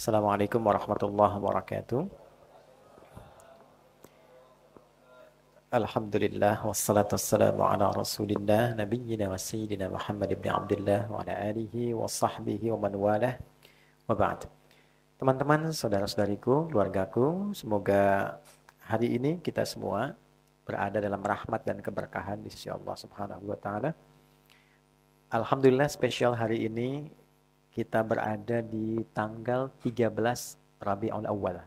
Assalamualaikum warahmatullahi wabarakatuh. Alhamdulillah wassalatu wassalamu ala Rasulillah nabiyyina wa sayyidina Muhammad ibn Abdullah wa ala alihi wa sahbihi wa man walah wa ba'd. Teman-teman, saudara-saudariku, keluargaku, semoga hari ini kita semua berada dalam rahmat dan keberkahan di sisi Allah Subhanahu wa taala. Alhamdulillah spesial hari ini kita berada di tanggal 13 Rabiul Awal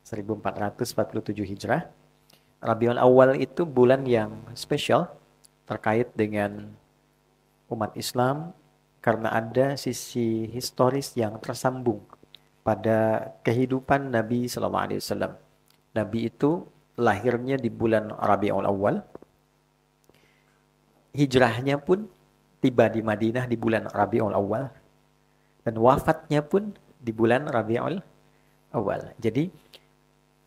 1447 Hijrah. Rabiul Awal itu bulan yang spesial terkait dengan umat Islam karena ada sisi historis yang tersambung pada kehidupan Nabi Sallallahu Alaihi Wasallam. Nabi itu lahirnya di bulan Rabiul Awal, hijrahnya pun tiba di Madinah di bulan Rabiul Awal, dan wafatnya pun di bulan Rabiul Awal. Jadi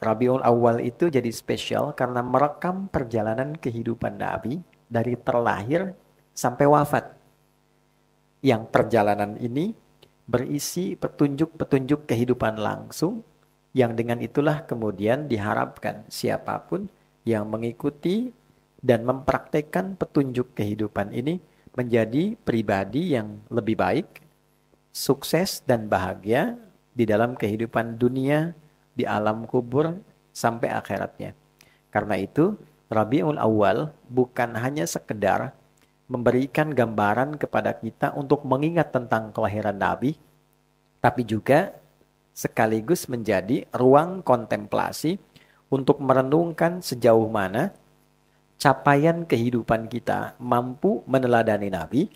Rabiul Awal itu jadi spesial karena merekam perjalanan kehidupan Nabi dari terlahir sampai wafat. Yang perjalanan ini berisi petunjuk-petunjuk kehidupan langsung yang dengan itulah kemudian diharapkan siapapun yang mengikuti dan mempraktekkan petunjuk kehidupan ini menjadi pribadi yang lebih baik, sukses dan bahagia di dalam kehidupan dunia, di alam kubur, sampai akhiratnya. Karena itu, Rabiul Awal bukan hanya sekedar memberikan gambaran kepada kita untuk mengingat tentang kelahiran Nabi, tapi juga sekaligus menjadi ruang kontemplasi untuk merenungkan sejauh mana capaian kehidupan kita mampu meneladani Nabi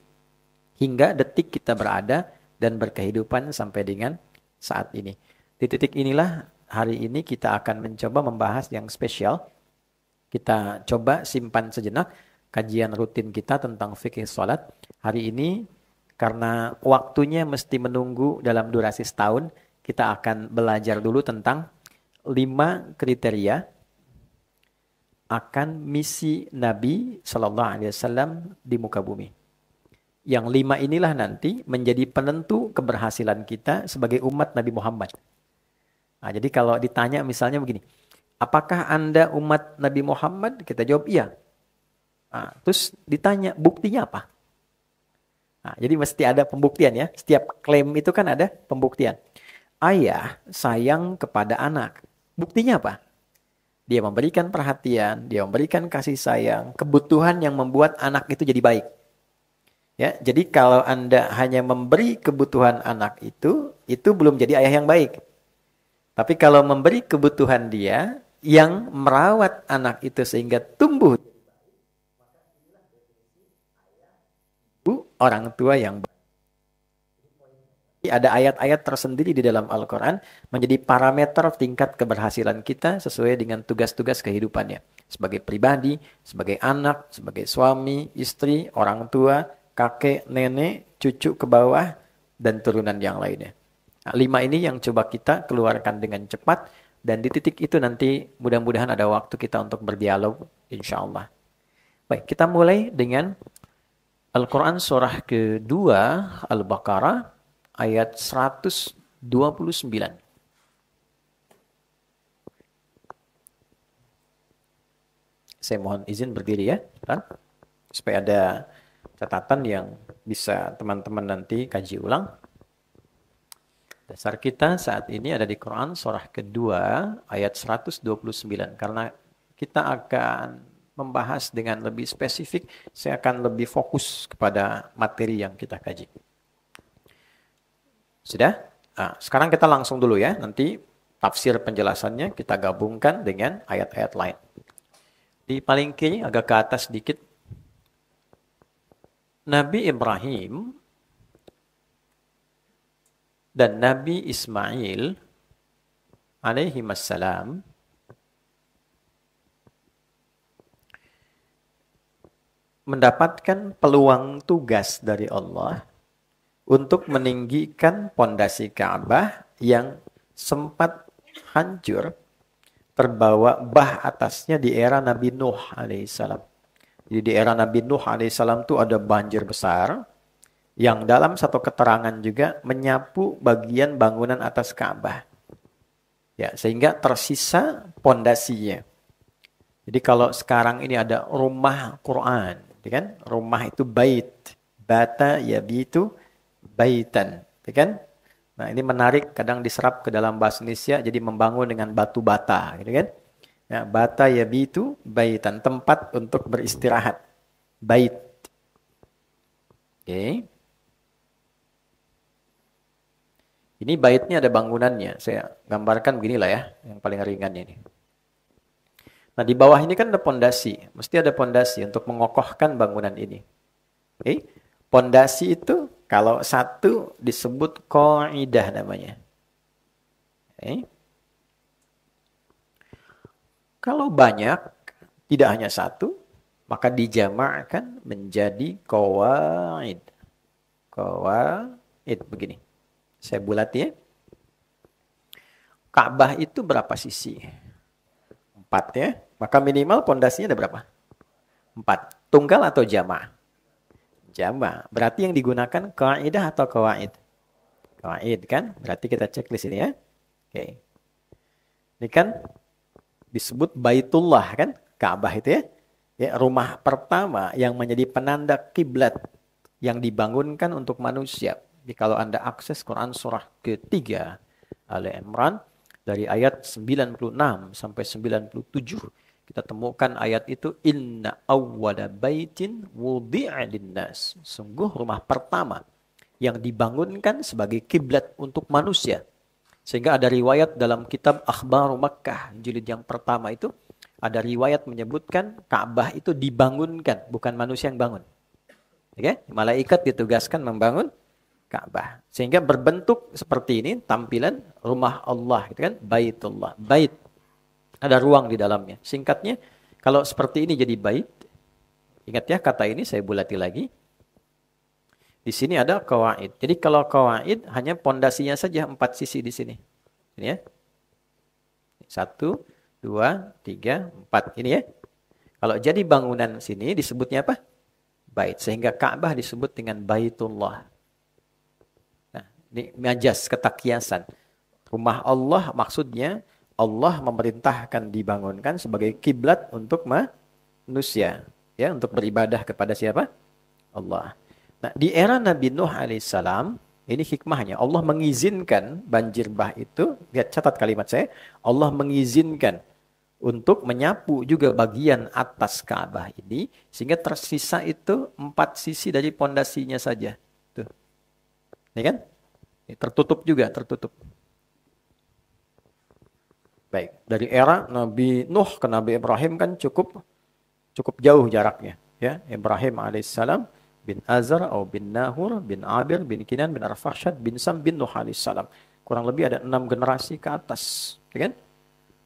hingga detik kita berada dan berkehidupan sampai dengan saat ini. Di titik inilah hari ini kita akan mencoba membahas yang spesial. Kita coba simpan sejenak kajian rutin kita tentang fikih salat. Hari ini karena waktunya mesti menunggu dalam durasi setahun, kita akan belajar dulu tentang 5 kriteria akan misi Nabi Sallallahu Alaihi Wasallam di muka bumi. Yang 5 inilah nanti menjadi penentu keberhasilan kita sebagai umat Nabi Muhammad. Nah, jadi kalau ditanya misalnya begini, apakah Anda umat Nabi Muhammad? Kita jawab iya. Nah, terus ditanya buktinya apa? Nah, jadi mesti ada pembuktian ya. Setiap klaim itu kan ada pembuktian. Ayah sayang kepada anak. Buktinya apa? Dia memberikan perhatian, dia memberikan kasih sayang, kebutuhan yang membuat anak itu jadi baik. Ya, jadi kalau Anda hanya memberi kebutuhan anak itu belum jadi ayah yang baik. Tapi kalau memberi kebutuhan dia yang merawat anak itu sehingga tumbuh orang tua yang baik. Ada ayat-ayat tersendiri di dalam Al-Quran menjadi parameter tingkat keberhasilan kita sesuai dengan tugas-tugas kehidupannya. Sebagai pribadi, sebagai anak, sebagai suami, istri, orang tua, kakek, nenek, cucu ke bawah, dan turunan yang lainnya. Nah, 5 ini yang coba kita keluarkan dengan cepat, dan di titik itu nanti mudah-mudahan ada waktu kita untuk berdialog, insya Allah. Baik, kita mulai dengan Al-Quran surah kedua, Al-Baqarah, ayat 129. Saya mohon izin berdiri ya, supaya ada catatan yang bisa teman-teman nanti kaji ulang. Dasar kita saat ini ada di Quran surah kedua ayat 129. Karena kita akan membahas dengan lebih spesifik, saya akan lebih fokus kepada materi yang kita kaji. Sudah? Nah, sekarang kita langsung dulu ya. Nanti tafsir penjelasannya kita gabungkan dengan ayat-ayat lain. Di paling kiri agak ke atas sedikit. Nabi Ibrahim dan Nabi Ismail alaihi wassalam mendapatkan peluang tugas dari Allah untuk meninggikan pondasi Ka'bah yang sempat hancur, terbawa bah atasnya di era Nabi Nuh alaihissalam. Jadi di era Nabi Nuh alaihissalam itu ada banjir besar Yang dalam satu keterangan juga menyapu bagian bangunan atas Ka'bah. Ya, sehingga tersisa pondasinya. Jadi kalau sekarang ini ada rumah Quran, ya kan? Rumah itu bait, bata yabitu baitan, ya kan? Nah, ini menarik, kadang diserap ke dalam bahasa Indonesia jadi membangun dengan batu bata, gitu kan? Ya, bata yabitu baitan, tempat untuk beristirahat. Bait. Oke. Ini baitnya ada bangunannya. Saya gambarkan beginilah ya, yang paling ringannya ini. Nah, di bawah ini kan ada pondasi. Mesti ada pondasi untuk mengokohkan bangunan ini. Oke. Pondasi itu kalau satu disebut qaidah namanya. Oke. Kalau banyak, tidak hanya satu, maka dijamakkan menjadi qawaid. Qawaid begini. Saya bulat ya. Ka'bah itu berapa sisi? 4 ya. Maka minimal pondasinya ada berapa? 4. Tunggal atau jama'? Jama'. Berarti yang digunakan kaidah atau qawaid? Qawaid kan? Berarti kita cek di sini ya. Oke. Ini kan disebut Baitullah kan? Ka'bah itu ya. Ya, rumah pertama yang menjadi penanda kiblat yang dibangunkan untuk manusia. Jadi kalau Anda akses Quran surah ketiga Ali Imran dari ayat 96 sampai 97 kita temukan ayat itu inna awwala baitin wudi'a linnas. Sungguh rumah pertama yang dibangunkan sebagai kiblat untuk manusia. Sehingga ada riwayat dalam kitab Akhbaru Makkah jilid yang pertama itu ada riwayat menyebutkan Ka'bah itu dibangunkan, bukan manusia yang bangun. Oke? Malaikat ditugaskan membangun Ka'bah. Sehingga berbentuk seperti ini tampilan rumah Allah, gitu kan? Baitullah. Bait. Ada ruang di dalamnya. Singkatnya, kalau seperti ini jadi bait, ingat ya kata ini saya bulati lagi. Di sini ada qawaid. Jadi kalau qawaid hanya pondasinya saja 4 sisi di sini. Ini ya. 1 2, 3, 4. Ini ya. Kalau jadi bangunan sini disebutnya apa? Bait. Sehingga Ka'bah disebut dengan Baitullah. Nah, ini majas, ketakiasan. Rumah Allah maksudnya Allah memerintahkan dibangunkan sebagai kiblat untuk manusia. Ya, untuk beribadah kepada siapa? Allah. Nah, di era Nabi Nuh alaihissalam, ini hikmahnya. Allah mengizinkan banjir bah itu, lihat catat kalimat saya, Allah mengizinkan untuk menyapu juga bagian atas Ka'bah ini, sehingga tersisa itu 4 sisi dari pondasinya saja. Tuh. Ini kan? Ini tertutup juga, tertutup. Baik, dari era Nabi Nuh ke Nabi Ibrahim kan cukup jauh jaraknya. Ya, Ibrahim alaihissalam bin Azar, atau bin Nahur, bin Abir, bin Kinan, bin Arfakshad, bin Sam, bin Nuh alaihissalam. Kurang lebih ada 6 generasi ke atas. Ya kan?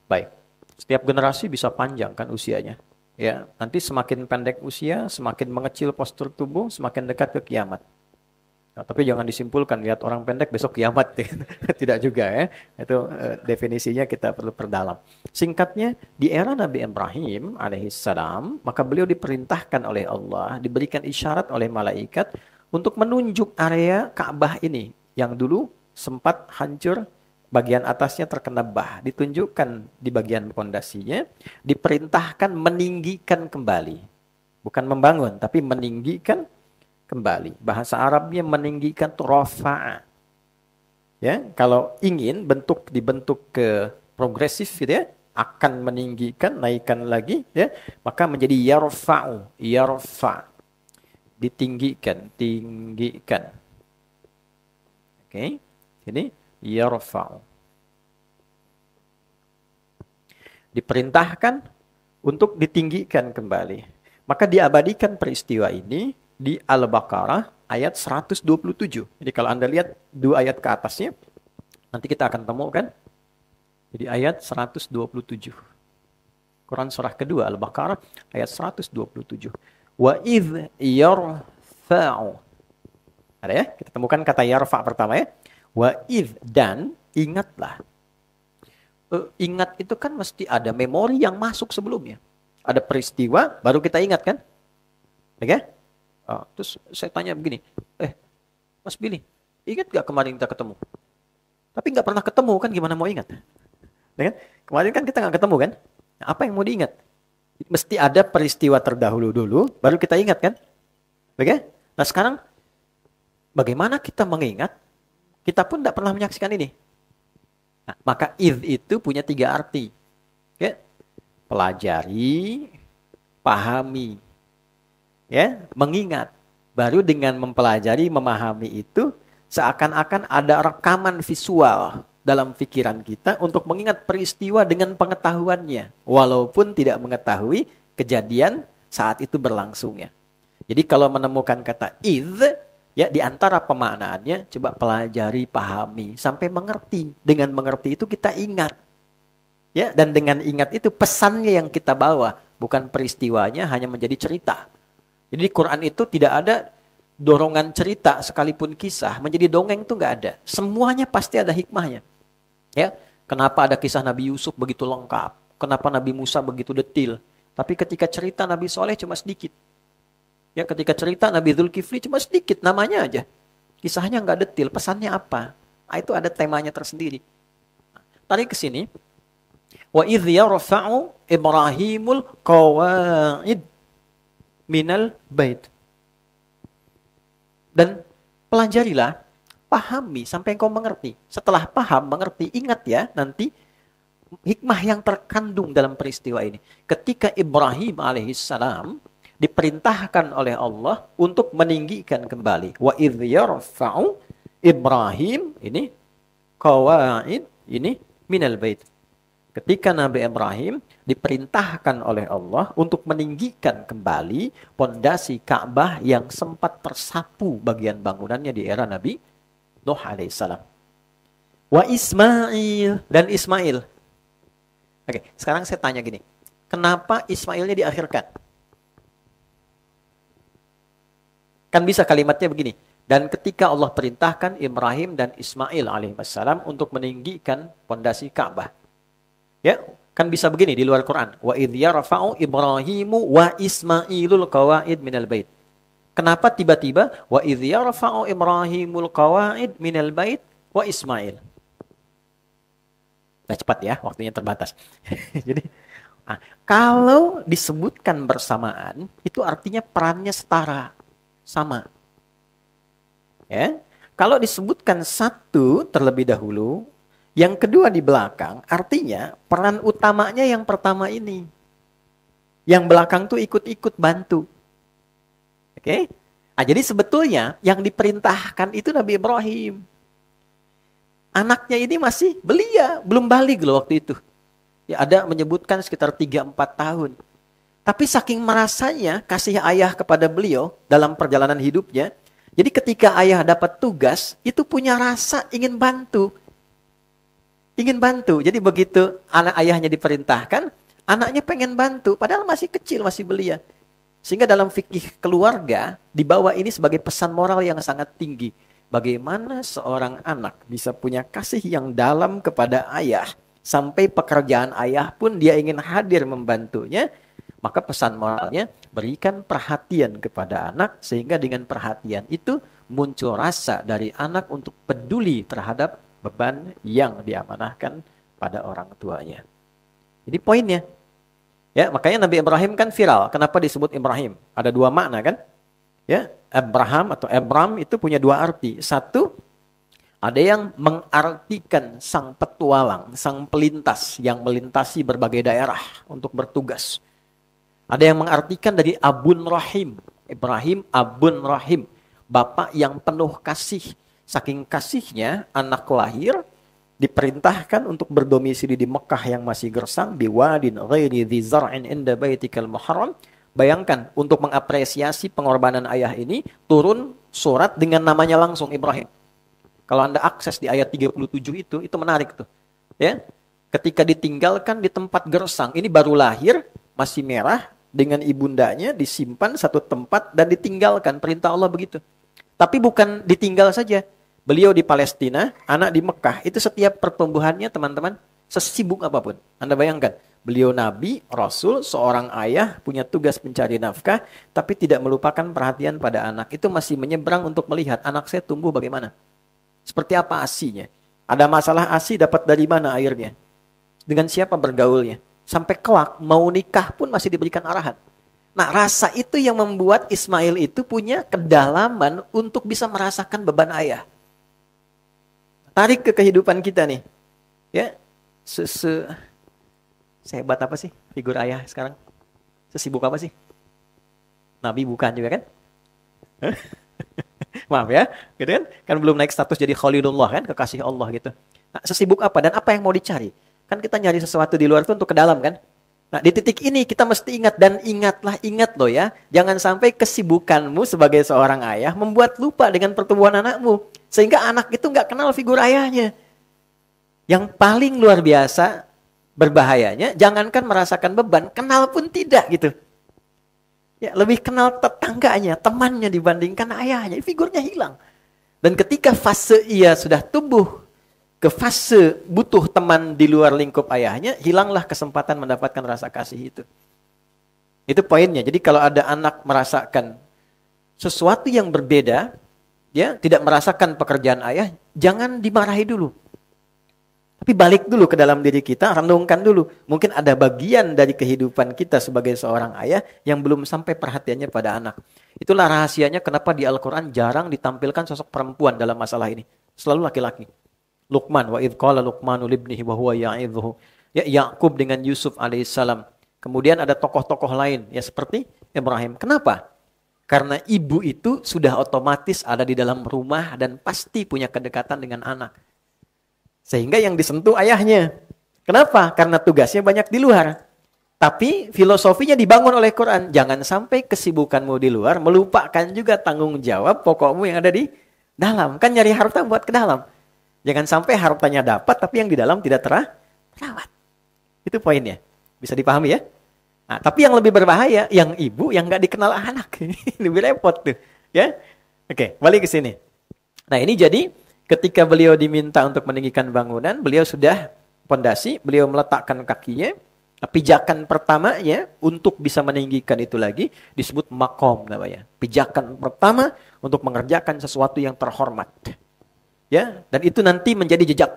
Baik. Setiap generasi bisa panjang kan usianya. Ya, nanti semakin pendek usia, semakin mengecil postur tubuh, semakin dekat ke kiamat. Nah, tapi jangan disimpulkan lihat orang pendek besok kiamat. Tidak juga ya. Itu definisinya kita perlu perdalam. Singkatnya, di era Nabi Ibrahim alaihissalam, maka beliau diperintahkan oleh Allah, diberikan isyarat oleh malaikat untuk menunjuk area Ka'bah ini yang dulu sempat hancur. Bagian atasnya terkena bah, ditunjukkan di bagian pondasinya, diperintahkan meninggikan kembali. Bukan membangun, tapi meninggikan kembali. Bahasa Arabnya meninggikan itu rafa'a. Ya, kalau ingin dibentuk ke progresif gitu ya, akan meninggikan, naikkan lagi ya, maka menjadi yarfa'u, yarfa'. Ditinggikan, tinggikan. Oke. Ini yarfa'u. Diperintahkan untuk ditinggikan kembali. Maka diabadikan peristiwa ini di Al-Baqarah ayat 127. Jadi kalau Anda lihat 2 ayat ke atasnya, nanti kita akan temukan. Jadi ayat 127. Quran surah kedua Al-Baqarah ayat 127. Wa idh yarfa'u. Ada ya? Kita temukan kata yarfa' pertama ya. Wa idh, dan ingatlah. Ingat itu kan mesti ada memori yang masuk sebelumnya. Ada peristiwa, baru kita ingat kan? Oke? Oh, terus saya tanya begini, Mas Billy, ingat gak kemarin kita ketemu? Tapi nggak pernah ketemu kan, gimana mau ingat? Ya kan? Kemarin kan kita nggak ketemu kan? Nah, apa yang mau diingat? Mesti ada peristiwa terdahulu dulu, baru kita ingat kan? Oke? Nah sekarang, bagaimana kita mengingat? Kita pun tidak pernah menyaksikan ini. Nah, maka idh itu punya 3 arti. Ya? Pelajari, pahami, ya, mengingat. Baru dengan mempelajari, memahami itu, seakan-akan ada rekaman visual dalam pikiran kita untuk mengingat peristiwa dengan pengetahuannya, walaupun tidak mengetahui kejadian saat itu berlangsungnya. Jadi kalau menemukan kata idh, ya di antara pemaknaannya, coba pelajari, pahami, sampai mengerti. Dengan mengerti itu kita ingat. Ya, dan dengan ingat itu pesannya yang kita bawa, bukan peristiwanya hanya menjadi cerita. Jadi di Quran itu tidak ada dorongan cerita sekalipun kisah menjadi dongeng itu nggak ada. Semuanya pasti ada hikmahnya. Ya, kenapa ada kisah Nabi Yusuf begitu lengkap? Kenapa Nabi Musa begitu detil? Tapi ketika cerita Nabi Soleh cuma sedikit. Ya, ketika cerita Nabi Dzulkifli cuma sedikit namanya aja. Kisahnya nggak detil, pesannya apa? Nah, itu ada temanya tersendiri. Tarik ke sini. Wa idh yarfa'u Ibrahimul qawa'id minal bait. Dan pelajarilah, pahami sampai engkau mengerti. Setelah paham, mengerti, ingat ya nanti hikmah yang terkandung dalam peristiwa ini. Ketika Ibrahim alaihissalam diperintahkan oleh Allah untuk meninggikan kembali. Wa idh yarfa'u Ibrahim, ini qawa'id, ini minal bait. Ketika Nabi Ibrahim diperintahkan oleh Allah untuk meninggikan kembali pondasi Ka'bah yang sempat tersapu bagian bangunannya di era Nabi Nuh alaihissalam. Wa Ismail, dan Ismail. Oke, sekarang saya tanya gini. Kenapa Ismailnya diakhirkan? Kan bisa kalimatnya begini. Dan ketika Allah perintahkan Ibrahim dan Ismail alaihissalam untuk meninggikan pondasi Ka'bah. Ya, kan bisa begini di luar Quran. Wa idh yarfa'u Ibrahimu wa Ismailul qawa'id minal bait. Kenapa tiba-tiba wa idh yarfa'u Ibrahimul qawa'id minal bait wa Ismail? Nah, cepat ya, waktunya terbatas. Jadi, kalau disebutkan bersamaan, itu artinya perannya setara, sama. Ya, kalau disebutkan satu terlebih dahulu, yang kedua di belakang, artinya peran utamanya yang pertama ini. Yang belakang tuh ikut-ikut bantu. Oke? Nah, jadi sebetulnya yang diperintahkan itu Nabi Ibrahim. Anaknya ini masih belia, belum balik loh waktu itu. Ya, ada menyebutkan sekitar 3-4 tahun. Tapi saking merasanya kasih ayah kepada beliau dalam perjalanan hidupnya, jadi ketika ayah dapat tugas, itu punya rasa ingin bantu. Ingin bantu. Jadi begitu anak ayahnya diperintahkan, anaknya pengen bantu. Padahal masih kecil, masih belia. Sehingga dalam fikih keluarga, dibawa ini sebagai pesan moral yang sangat tinggi. Bagaimana seorang anak bisa punya kasih yang dalam kepada ayah. Sampai pekerjaan ayah pun dia ingin hadir membantunya. Maka pesan moralnya, berikan perhatian kepada anak. Sehingga dengan perhatian itu muncul rasa dari anak untuk peduli terhadap beban yang diamanahkan pada orang tuanya. Jadi poinnya, ya makanya Nabi Ibrahim kan viral. Kenapa disebut Ibrahim? Ada 2 makna kan? Ya, Abraham atau Abram itu punya 2 arti. Satu, ada yang mengartikan sang petualang, sang pelintas yang melintasi berbagai daerah untuk bertugas. Ada yang mengartikan dari Abun Rahim. Ibrahim Abun Rahim, bapak yang penuh kasih. Saking kasihnya, anak lahir diperintahkan untuk berdomisili di Mekah yang masih gersang, biwadin ghairi dzi zar'in inda baitikal muharram. Bayangkan, untuk mengapresiasi pengorbanan ayah ini, turun surat dengan namanya langsung Ibrahim. Kalau Anda akses di ayat 37 itu menarik tuh. Ya. Ketika ditinggalkan di tempat gersang, ini baru lahir, masih merah, dengan ibundanya disimpan satu tempat dan ditinggalkan. Perintah Allah begitu. Tapi bukan ditinggal saja. Beliau di Palestina, anak di Mekah. Itu setiap pertumbuhannya teman-teman, sesibuk apapun. Anda bayangkan, Beliau nabi, rasul, seorang ayah, punya tugas mencari nafkah, tapi tidak melupakan perhatian pada anak. Itu masih menyeberang untuk melihat anak saya tumbuh bagaimana. Seperti apa asinya. Ada masalah asi, dapat dari mana airnya. Dengan siapa bergaulnya. Sampai kelak, mau nikah pun masih diberikan arahan. Nah, rasa itu yang membuat Ismail itu punya kedalaman untuk bisa merasakan beban ayah. Tarik ke kehidupan kita nih. Ya, sehebat apa sih figur ayah sekarang? Sesibuk apa sih? Nabi bukan juga kan? Maaf ya, gitu kan? Kan belum naik status jadi Khalilullah kan, kekasih Allah gitu. Nah, sesibuk apa dan apa yang mau dicari? Kan kita nyari sesuatu di luar itu untuk ke dalam kan? Nah, di titik ini kita mesti ingat dan ingat loh ya. Jangan sampai kesibukanmu sebagai seorang ayah membuat lupa dengan pertumbuhan anakmu. Sehingga anak itu nggak kenal figur ayahnya. Yang paling luar biasa berbahayanya, jangankan merasakan beban, kenal pun tidak gitu. Ya, lebih kenal tetangganya, temannya dibandingkan ayahnya. Figurnya hilang. Dan ketika fase ia sudah tumbuh ke fase butuh teman di luar lingkup ayahnya, hilanglah kesempatan mendapatkan rasa kasih itu. Itu poinnya. Jadi kalau ada anak merasakan sesuatu yang berbeda, ya, tidak merasakan pekerjaan ayah, jangan dimarahi dulu. Tapi balik dulu ke dalam diri kita, renungkan dulu. Mungkin ada bagian dari kehidupan kita sebagai seorang ayah yang belum sampai perhatiannya pada anak. Itulah rahasianya kenapa di Al-Quran jarang ditampilkan sosok perempuan dalam masalah ini. Selalu laki-laki. Luqman, wa idh qala Luqmanu libnihi wa huwa ya'idhuhu. Ya, Yakub dengan Yusuf alaihissalam. Kemudian ada tokoh-tokoh lain, ya seperti Ibrahim. Kenapa? Karena ibu itu sudah otomatis ada di dalam rumah dan pasti punya kedekatan dengan anak. Sehingga yang disentuh ayahnya. Kenapa? Karena tugasnya banyak di luar. Tapi filosofinya dibangun oleh Quran. Jangan sampai kesibukanmu di luar melupakan juga tanggung jawab pokokmu yang ada di dalam. Kan nyari harta buat ke dalam. Jangan sampai hartanya dapat tapi yang di dalam tidak terawat. Itu poinnya. Bisa dipahami ya? Nah, tapi yang lebih berbahaya, yang ibu yang nggak dikenal anak. Lebih repot tuh. Ya? Oke, balik ke sini. Nah ini jadi ketika beliau diminta untuk meninggikan bangunan, beliau sudah pondasi, beliau meletakkan kakinya. Pijakan pertamanya untuk bisa meninggikan itu lagi disebut makom namanya. Pijakan pertama untuk mengerjakan sesuatu yang terhormat. Ya, dan itu nanti menjadi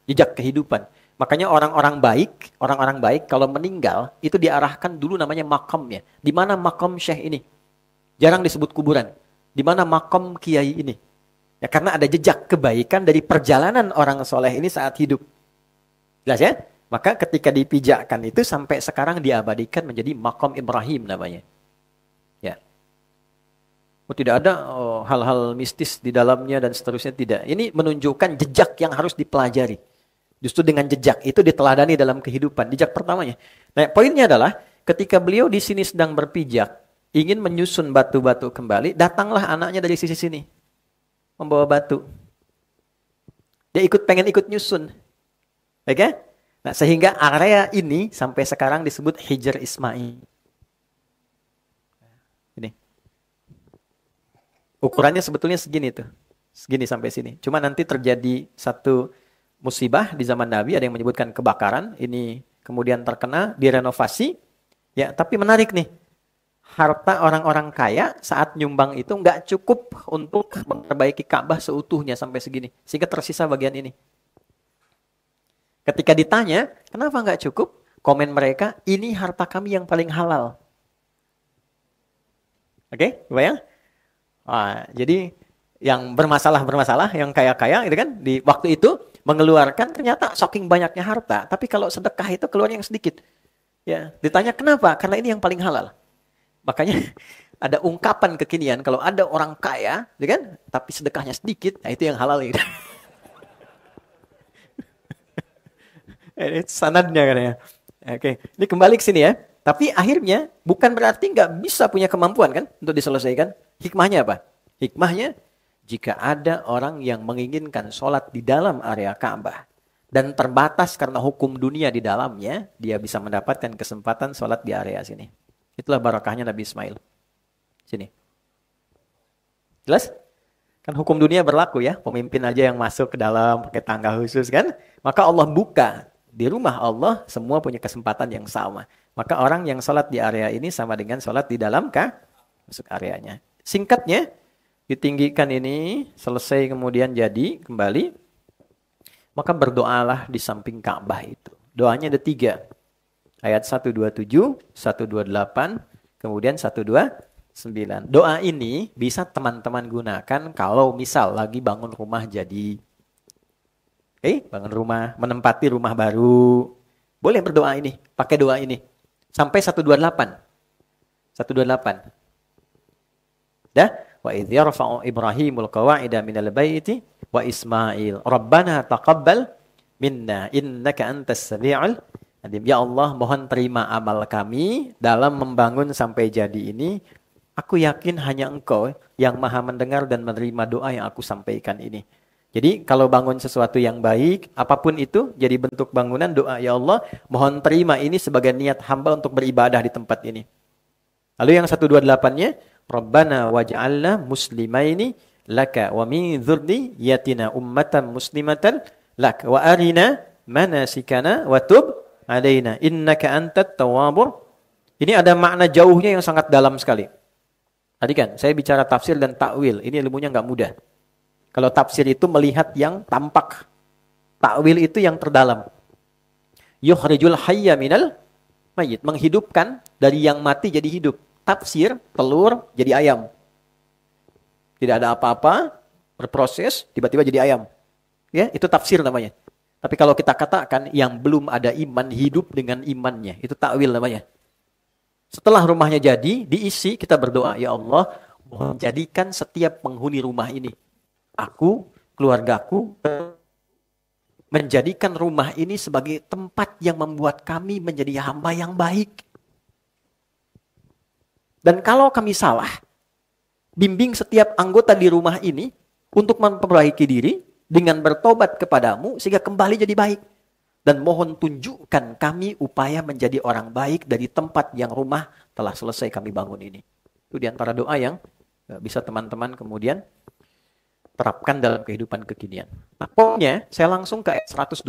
jejak kehidupan. Makanya orang-orang baik kalau meninggal itu diarahkan dulu namanya makamnya. Di mana makam syekh ini? Jarang disebut kuburan. Di mana makam kiai ini? Ya, karena ada jejak kebaikan dari perjalanan orang soleh ini saat hidup. Jelas ya? Maka ketika dipijakkan itu sampai sekarang diabadikan menjadi makam Ibrahim namanya. Ya. Tidak ada hal-hal mistis di dalamnya dan seterusnya, tidak. Ini menunjukkan jejak yang harus dipelajari. Justru dengan jejak itu diteladani dalam kehidupan. Jejak pertamanya. Nah, poinnya adalah ketika beliau di sini sedang berpijak, ingin menyusun batu-batu kembali, datanglah anaknya dari sisi sini. Membawa batu. Dia pengen ikut nyusun. Oke? Nah, sehingga area ini sampai sekarang disebut Hijr Ismail. Ini. Ukurannya sebetulnya segini tuh. Segini sampai sini. Cuma nanti terjadi satu musibah di zaman Nabi, ada yang menyebutkan kebakaran. Ini kemudian terkena, direnovasi. Ya, tapi menarik nih. Harta orang-orang kaya saat nyumbang itu nggak cukup untuk memperbaiki Ka'bah seutuhnya sampai segini. Sehingga tersisa bagian ini. Ketika ditanya, kenapa nggak cukup? Komen mereka, ini harta kami yang paling halal. Oke, bayang? Jadi yang bermasalah, yang kaya-kaya gitu kan, di waktu itu mengeluarkan ternyata saking banyaknya harta. Tapi kalau sedekah itu keluar yang sedikit. Ya, ditanya kenapa? Karena ini yang paling halal. Makanya ada ungkapan kekinian kalau ada orang kaya, gitu kan, tapi sedekahnya sedikit, nah itu yang halal gitu. Ini sanadnya kan ya. Oke, ini kembali ke sini ya. Tapi akhirnya bukan berarti nggak bisa punya kemampuan kan untuk diselesaikan. Hikmahnya apa? Hikmahnya jika ada orang yang menginginkan sholat di dalam area Ka'bah dan terbatas karena hukum dunia di dalamnya, dia bisa mendapatkan kesempatan sholat di area sini. Itulah barakahnya Nabi Ismail. Sini. Jelas? Kan hukum dunia berlaku ya. Pemimpin aja yang masuk ke dalam pakai tangga khusus kan. Maka Allah buka Di rumah Allah semua punya kesempatan yang sama. Maka orang yang sholat di area ini sama dengan sholat di dalam masuk areanya. Singkatnya, ditinggikan ini, selesai kemudian jadi kembali, maka berdoalah di samping Ka'bah itu. Doanya ada 3. Ayat 127, 128, kemudian 129. Doa ini bisa teman-teman gunakan kalau misal lagi bangun rumah jadi. Bangun rumah, menempati rumah baru. Boleh berdoa ini, pakai doa ini. Sampai 128. 128. Dah? Wa idh yarfa'u Ibrahimul qawa'ida minal baiti wa Ismail. Rabbana taqabbal minna innaka antas sami'ul alim. Ya Allah, mohon terima amal kami dalam membangun sampai jadi ini. Aku yakin hanya Engkau yang Maha mendengar dan menerima doa yang aku sampaikan ini. Jadi kalau bangun sesuatu yang baik, apapun itu jadi bentuk bangunan doa, ya Allah, mohon terima ini sebagai niat hamba untuk beribadah di tempat ini. Lalu yang 128-nya, Rabbana waj'alna muslimaini laka wa min dzurriyyatina ummatan muslimatan lak wa arina manasikana wa tub alaina innaka antat tawwabur. Ini ada makna jauhnya yang sangat dalam sekali. Tadi kan saya bicara tafsir dan takwil, ini ilmunya enggak mudah. Kalau tafsir itu melihat yang tampak. Takwil itu yang terdalam. Yukhrijul hayya minal mayyit. Menghidupkan dari yang mati jadi hidup. Tafsir, telur jadi ayam. Tidak ada apa-apa, berproses, tiba-tiba jadi ayam. Ya, itu tafsir namanya. Tapi kalau kita katakan yang belum ada iman, hidup dengan imannya. Itu takwil namanya. Setelah rumahnya jadi, diisi, kita berdoa. Ya Allah, mohon jadikan setiap penghuni rumah ini. Aku, keluargaku, menjadikan rumah ini sebagai tempat yang membuat kami menjadi hamba yang baik. Dan kalau kami salah, bimbing setiap anggota di rumah ini untuk memperbaiki diri dengan bertobat kepadamu sehingga kembali jadi baik. Dan mohon tunjukkan kami upaya menjadi orang baik dari tempat yang rumah telah selesai kami bangun ini. Itu diantara doa yang bisa teman-teman kemudian terapkan dalam kehidupan kekinian. Nah, pokoknya saya langsung ke ayat 129.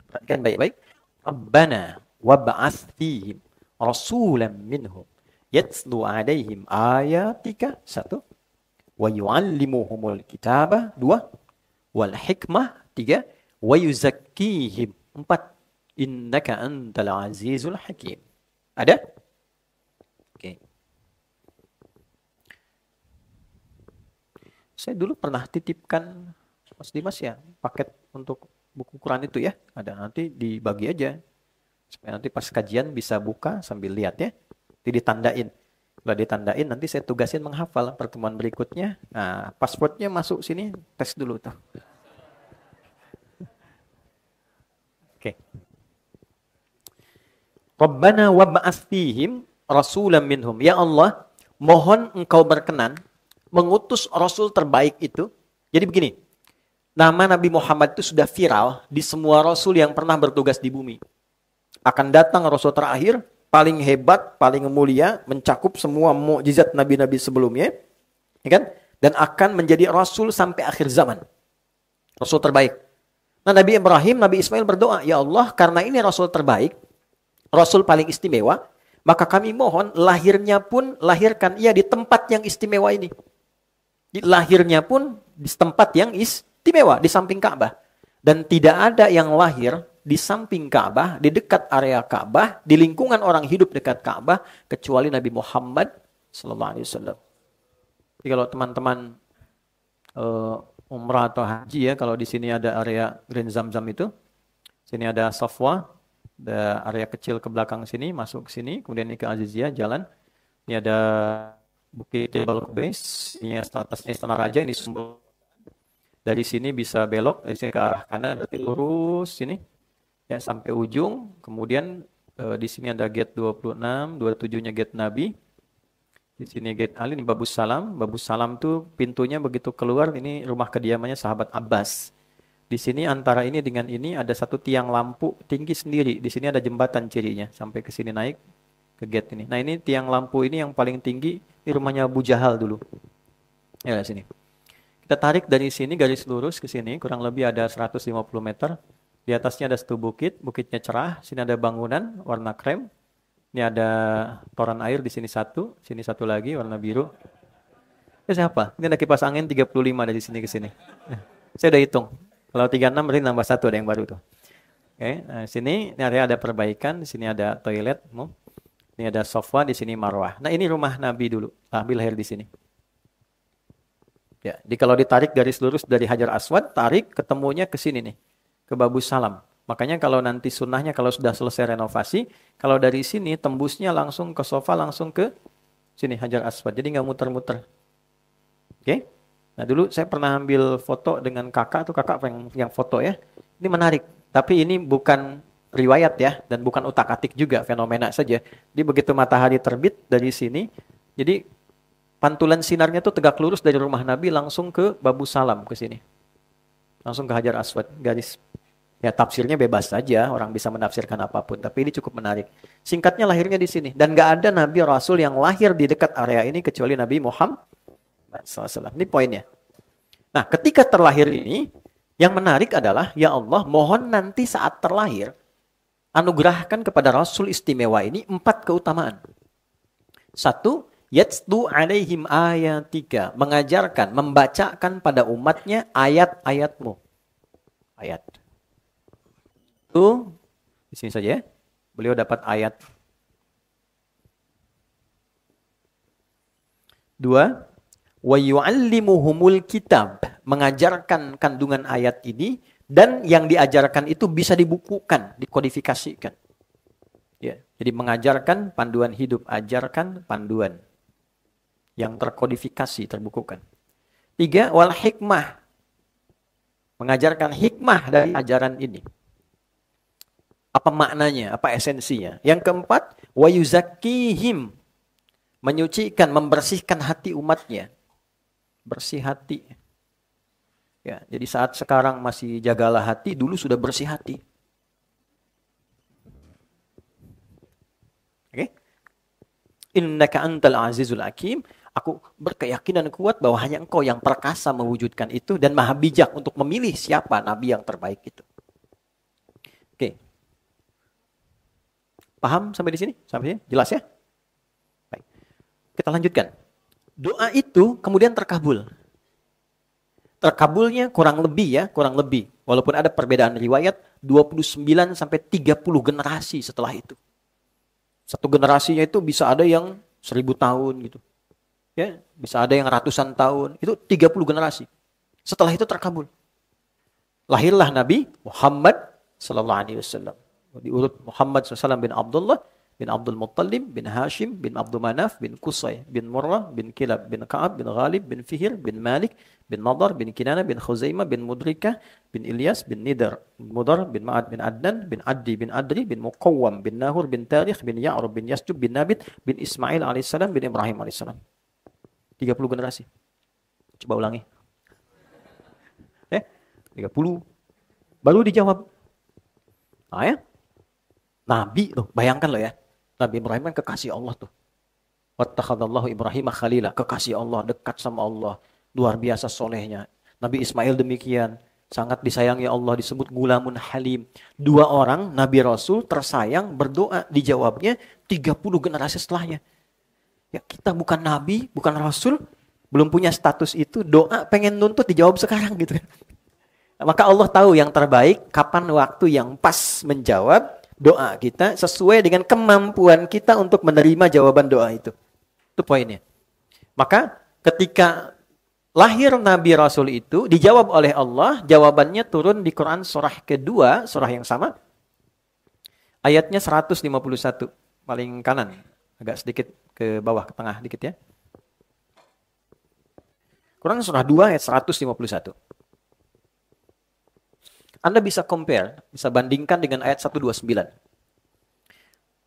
Perhatikan baik-baik. Rabbana wab'ats fihim rasulan minhum yatslu 'alaihim ayatika 1 wa yu'allimuhumul kitaba 2 wal hikmah 3 wa yuzakkihim 4 innaka antal azizul hakim. Ada? Oke. Saya dulu pernah titipkan Mas Dimas ya, paket untuk buku Quran itu ya. Ada, nanti dibagi aja. Supaya nanti pas kajian bisa buka sambil lihat ya. Nanti ditandain. Kalau ditandain nanti saya tugasin menghafal pertemuan berikutnya. Nah, passwordnya masuk sini, tes dulu tuh. Oke. Rabbana wab'ats fihim rasulan minhum. Ya Allah, mohon Engkau berkenan mengutus Rasul terbaik itu. Jadi begini, nama Nabi Muhammad itu sudah viral di semua Rasul yang pernah bertugas di bumi. Akan datang Rasul terakhir, paling hebat, paling mulia, mencakup semua mukjizat Nabi-Nabi sebelumnya. Ya kan? Dan akan menjadi Rasul sampai akhir zaman. Rasul terbaik. Nah, Nabi Ibrahim, Nabi Ismail berdoa, ya Allah, karena ini Rasul terbaik, Rasul paling istimewa, maka kami mohon lahirkan ia di tempat yang istimewa ini. Lahirnya pun di tempat yang istimewa, di samping Ka'bah. Dan tidak ada yang lahir di samping Ka'bah, di dekat area Ka'bah, di lingkungan orang hidup dekat Ka'bah, kecuali Nabi Muhammad SAW. Jadi kalau teman-teman umrah atau haji ya, kalau di sini ada area Green Zamzam itu, sini ada Safwa, ada area kecil ke belakang sini, masuk ke sini, kemudian ini ke Aziziyah, jalan. Ini ada Bukit Jabal Qubais, ini atasnya Istana Raja, ini sumber. Dari sini bisa belok, dari sini ke arah kanan, berarti lurus sini, ya sampai ujung. Kemudian di sini ada gate 26, 27-nya gate Nabi. Di sini gate Ali, ini Babus Salam. Babus Salam tuh pintunya begitu keluar, ini rumah kediamannya sahabat Abbas. Di sini antara ini dengan ini ada satu tiang lampu tinggi sendiri. Di sini ada jembatan cirinya sampai ke sini naik ke gate ini. Nah, ini tiang lampu ini yang paling tinggi di rumahnya Abu Jahal dulu. Ya, sini. Kita tarik dari sini garis lurus ke sini, kurang lebih ada 150 meter. Di atasnya ada satu bukit, bukitnya cerah, sini ada bangunan warna krem. Ini ada toran air di sini satu lagi warna biru. Siapa? Ini ada kipas angin 35 dari sini ke sini. Saya udah hitung. Kalau 36 berarti nambah satu ada yang baru tuh. Oke, nah sini ini area ada perbaikan, di sini ada toilet, ini ada sofa, di sini marwah. Nah, ini rumah Nabi dulu. Nabi lahir di sini. Ya, jadi kalau ditarik garis lurus dari Hajar Aswad, tarik ketemunya ke sini nih, ke Babus Salam. Makanya kalau nanti sunnahnya kalau sudah selesai renovasi, kalau dari sini tembusnya langsung ke sofa, langsung ke sini Hajar Aswad. Jadi nggak muter-muter. Oke? Nah, dulu saya pernah ambil foto dengan kakak yang foto ya. Ini menarik. Tapi ini bukan riwayat ya, dan bukan utak-atik juga, fenomena saja. Jadi begitu matahari terbit dari sini, jadi pantulan sinarnya tuh tegak lurus dari rumah Nabi langsung ke Babus Salam ke sini. Langsung ke Hajar Aswad, garis. Ya tafsirnya bebas saja, orang bisa menafsirkan apapun, tapi ini cukup menarik. Singkatnya lahirnya di sini, dan gak ada Nabi Rasul yang lahir di dekat area ini kecuali Nabi Muhammad SAW. Ini poinnya. Nah, ketika terlahir ini, yang menarik adalah, ya Allah, mohon nanti saat terlahir, anugerahkan kepada Rasul istimewa ini 4 keutamaan. 1, yatslu alaihim ayatika, mengajarkan, membacakan pada umatnya ayat-ayatmu. Ayat. Itu, di sini saja ya. Beliau dapat ayat. 2, wa yu'allimuhumul kitab, mengajarkan kandungan ayat ini, dan yang diajarkan itu bisa dibukukan, dikodifikasikan. Ya, jadi mengajarkan panduan hidup, ajarkan panduan yang terkodifikasi, terbukukan. 3, wal hikmah, mengajarkan hikmah dari ajaran ini. Apa maknanya, apa esensinya. Yang 4, wa yuzakkihim, menyucikan, membersihkan hati umatnya. Bersih hati. Ya, jadi saat sekarang masih jagalah hati, dulu sudah bersih hati. Oke? Innaka antal azizul hakim. Aku berkeyakinan kuat bahwa hanya engkau yang perkasa mewujudkan itu dan maha bijak untuk memilih siapa nabi yang terbaik itu. Oke. Paham sampai di sini? Sampai sini? Jelas ya? Baik. Kita lanjutkan. Doa itu kemudian terkabul. Terkabulnya kurang lebih. Walaupun ada perbedaan riwayat, 29 sampai 30 generasi setelah itu. Satu generasinya itu bisa ada yang 1000 tahun gitu. Ya, bisa ada yang ratusan tahun. Itu 30 generasi. Setelah itu terkabul. Lahirlah Nabi Muhammad sallallahu alaihi wasallam. Diurut Muhammad SAW bin Abdullah bin Abdul Muttalib, bin Hashim, bin Abdul Manaf, bin Qusay, bin Murrah, bin Kilab, bin Ka'ab, bin Ghalib, bin Fihir, bin Malik, bin Nadar, bin Kinana, bin Khuzaimah, bin Mudrikah, bin Ilyas, bin Nidar, Mudar, bin Ma'ad, bin Adnan, bin Addi, bin Adri, bin Muqawwam, bin Nahur, bin Tarikh, bin Ya'rub, bin Yasjub, bin Nabit, bin Ismail alaihissalam, bin Ibrahim alaihissalam. 30 generasi. Coba ulangi. 30. Baru dijawab. Ya. Nabi loh, bayangkan loh ya. Nabi Ibrahim kan kekasih Allah tuh. Wattakhadallahu Ibrahim khalila, kekasih Allah, dekat sama Allah, luar biasa solehnya. Nabi Ismail demikian, sangat disayangi Allah, disebut gulamun halim. 2 orang Nabi Rasul tersayang berdoa, dijawabnya 30 generasi setelahnya. Ya kita bukan Nabi, bukan Rasul, belum punya status itu, doa pengen nuntut dijawab sekarang gitu. Maka Allah tahu yang terbaik, kapan waktu yang pas menjawab doa kita sesuai dengan kemampuan kita untuk menerima jawaban doa itu. Itu poinnya. Maka ketika lahir Nabi Rasul itu dijawab oleh Allah, jawabannya turun di Quran surah kedua, surah yang sama. Ayatnya 151, paling kanan. Agak sedikit ke bawah, ke tengah dikit ya. Quran surah 2 ayat 151. Anda bisa compare, bisa bandingkan dengan ayat 129.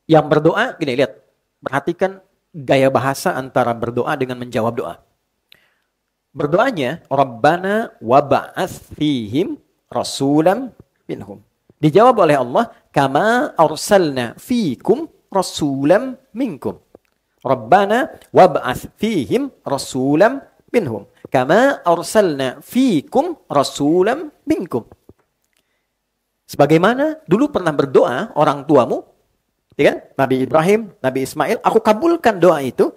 Yang berdoa, gini lihat, perhatikan gaya bahasa antara berdoa dengan menjawab doa. Berdoanya, Rabbana waba'ath fihim rasulam minhum. Dijawab oleh Allah, kama arsalna fikum rasulam minkum. Rabbana wab'ath fihim rasulam minhum. Kama arsalna fikum rasulam minkum. Sebagaimana dulu pernah berdoa orang tuamu, ya kan? Nabi Ibrahim, Nabi Ismail, aku kabulkan doa itu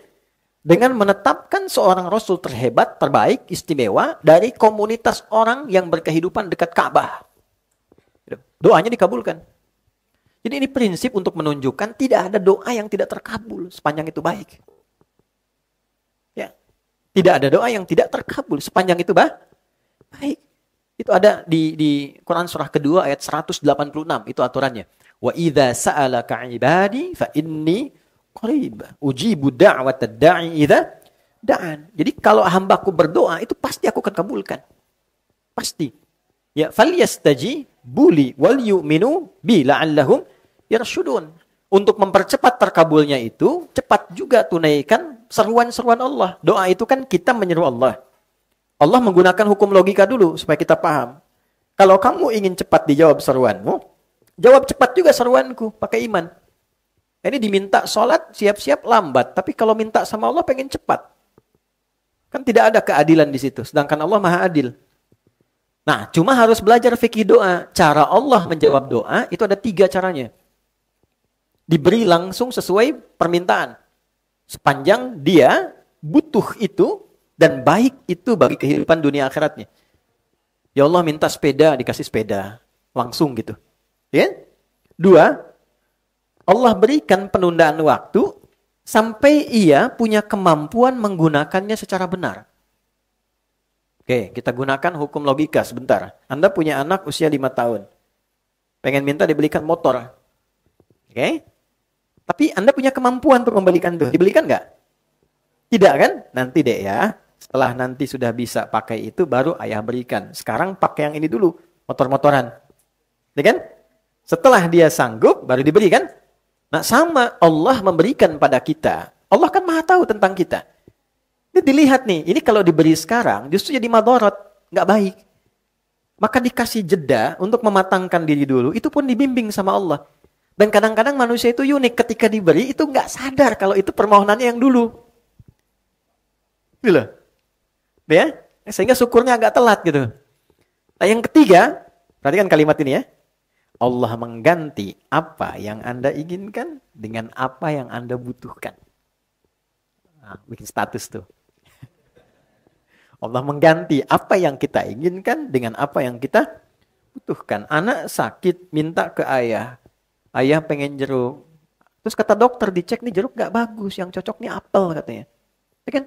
dengan menetapkan seorang rasul terhebat, terbaik, istimewa dari komunitas orang yang berkehidupan dekat Ka'bah. Doanya dikabulkan. Jadi ini prinsip untuk menunjukkan tidak ada doa yang tidak terkabul sepanjang itu baik. Ya. Tidak ada doa yang tidak terkabul sepanjang itu baik. Itu ada di Quran surah kedua ayat 186, itu aturannya. Wa idza sa'alaka 'ibadi fa inni qarib ujibu da'watad da'i idza da'an. Jadi kalau hambaku berdoa itu pasti aku akan kabulkan. Pasti. Ya, falyastajibu li wal yu'minu bi la'allahum yarshudun. Untuk mempercepat terkabulnya itu, cepat juga tunaikan seruan-seruan Allah. Doa itu kan kita menyeru Allah. Allah menggunakan hukum logika dulu supaya kita paham. Kalau kamu ingin cepat dijawab seruanmu, jawab cepat juga seruanku pakai iman. Ini diminta sholat, siap-siap lambat. Tapi kalau minta sama Allah pengen cepat. Kan tidak ada keadilan di situ. Sedangkan Allah maha adil. Nah, cuma harus belajar fikih doa. Cara Allah menjawab doa, itu ada 3 caranya. Diberi langsung sesuai permintaan. Sepanjang dia butuh itu, dan baik itu bagi kehidupan dunia akhiratnya. Ya Allah minta sepeda, dikasih sepeda. Langsung gitu. Ya? 2, Allah berikan penundaan waktu, sampai ia punya kemampuan menggunakannya secara benar. Oke, kita gunakan hukum logika sebentar. Anda punya anak usia 5 tahun. Pengen minta dibelikan motor. Oke? Tapi Anda punya kemampuan untuk membelikan itu. Dibelikan nggak? Tidak kan? Nanti deh ya. Setelah nanti sudah bisa pakai itu, baru ayah berikan. Sekarang pakai yang ini dulu. Motor-motoran. Ya kan? Setelah dia sanggup, baru diberi kan? Nah sama Allah memberikan pada kita. Allah kan maha tahu tentang kita. Ini dilihat nih, ini kalau diberi sekarang justru jadi madarat, nggak baik. Maka dikasih jeda untuk mematangkan diri dulu, itu pun dibimbing sama Allah. Dan kadang-kadang manusia itu unik, ketika diberi itu nggak sadar kalau itu permohonannya yang dulu. Gitu loh. Ya? Sehingga syukurnya agak telat gitu. Nah yang ketiga, perhatikan kalimat ini ya. Allah mengganti apa yang Anda inginkan dengan apa yang Anda butuhkan. Nah, bikin status tuh. Allah mengganti apa yang kita inginkan dengan apa yang kita butuhkan. Anak sakit, minta ke ayah. Ayah pengen jeruk. Terus kata dokter, dicek nih jeruk gak bagus. Yang cocok nih apel katanya. Ya kan?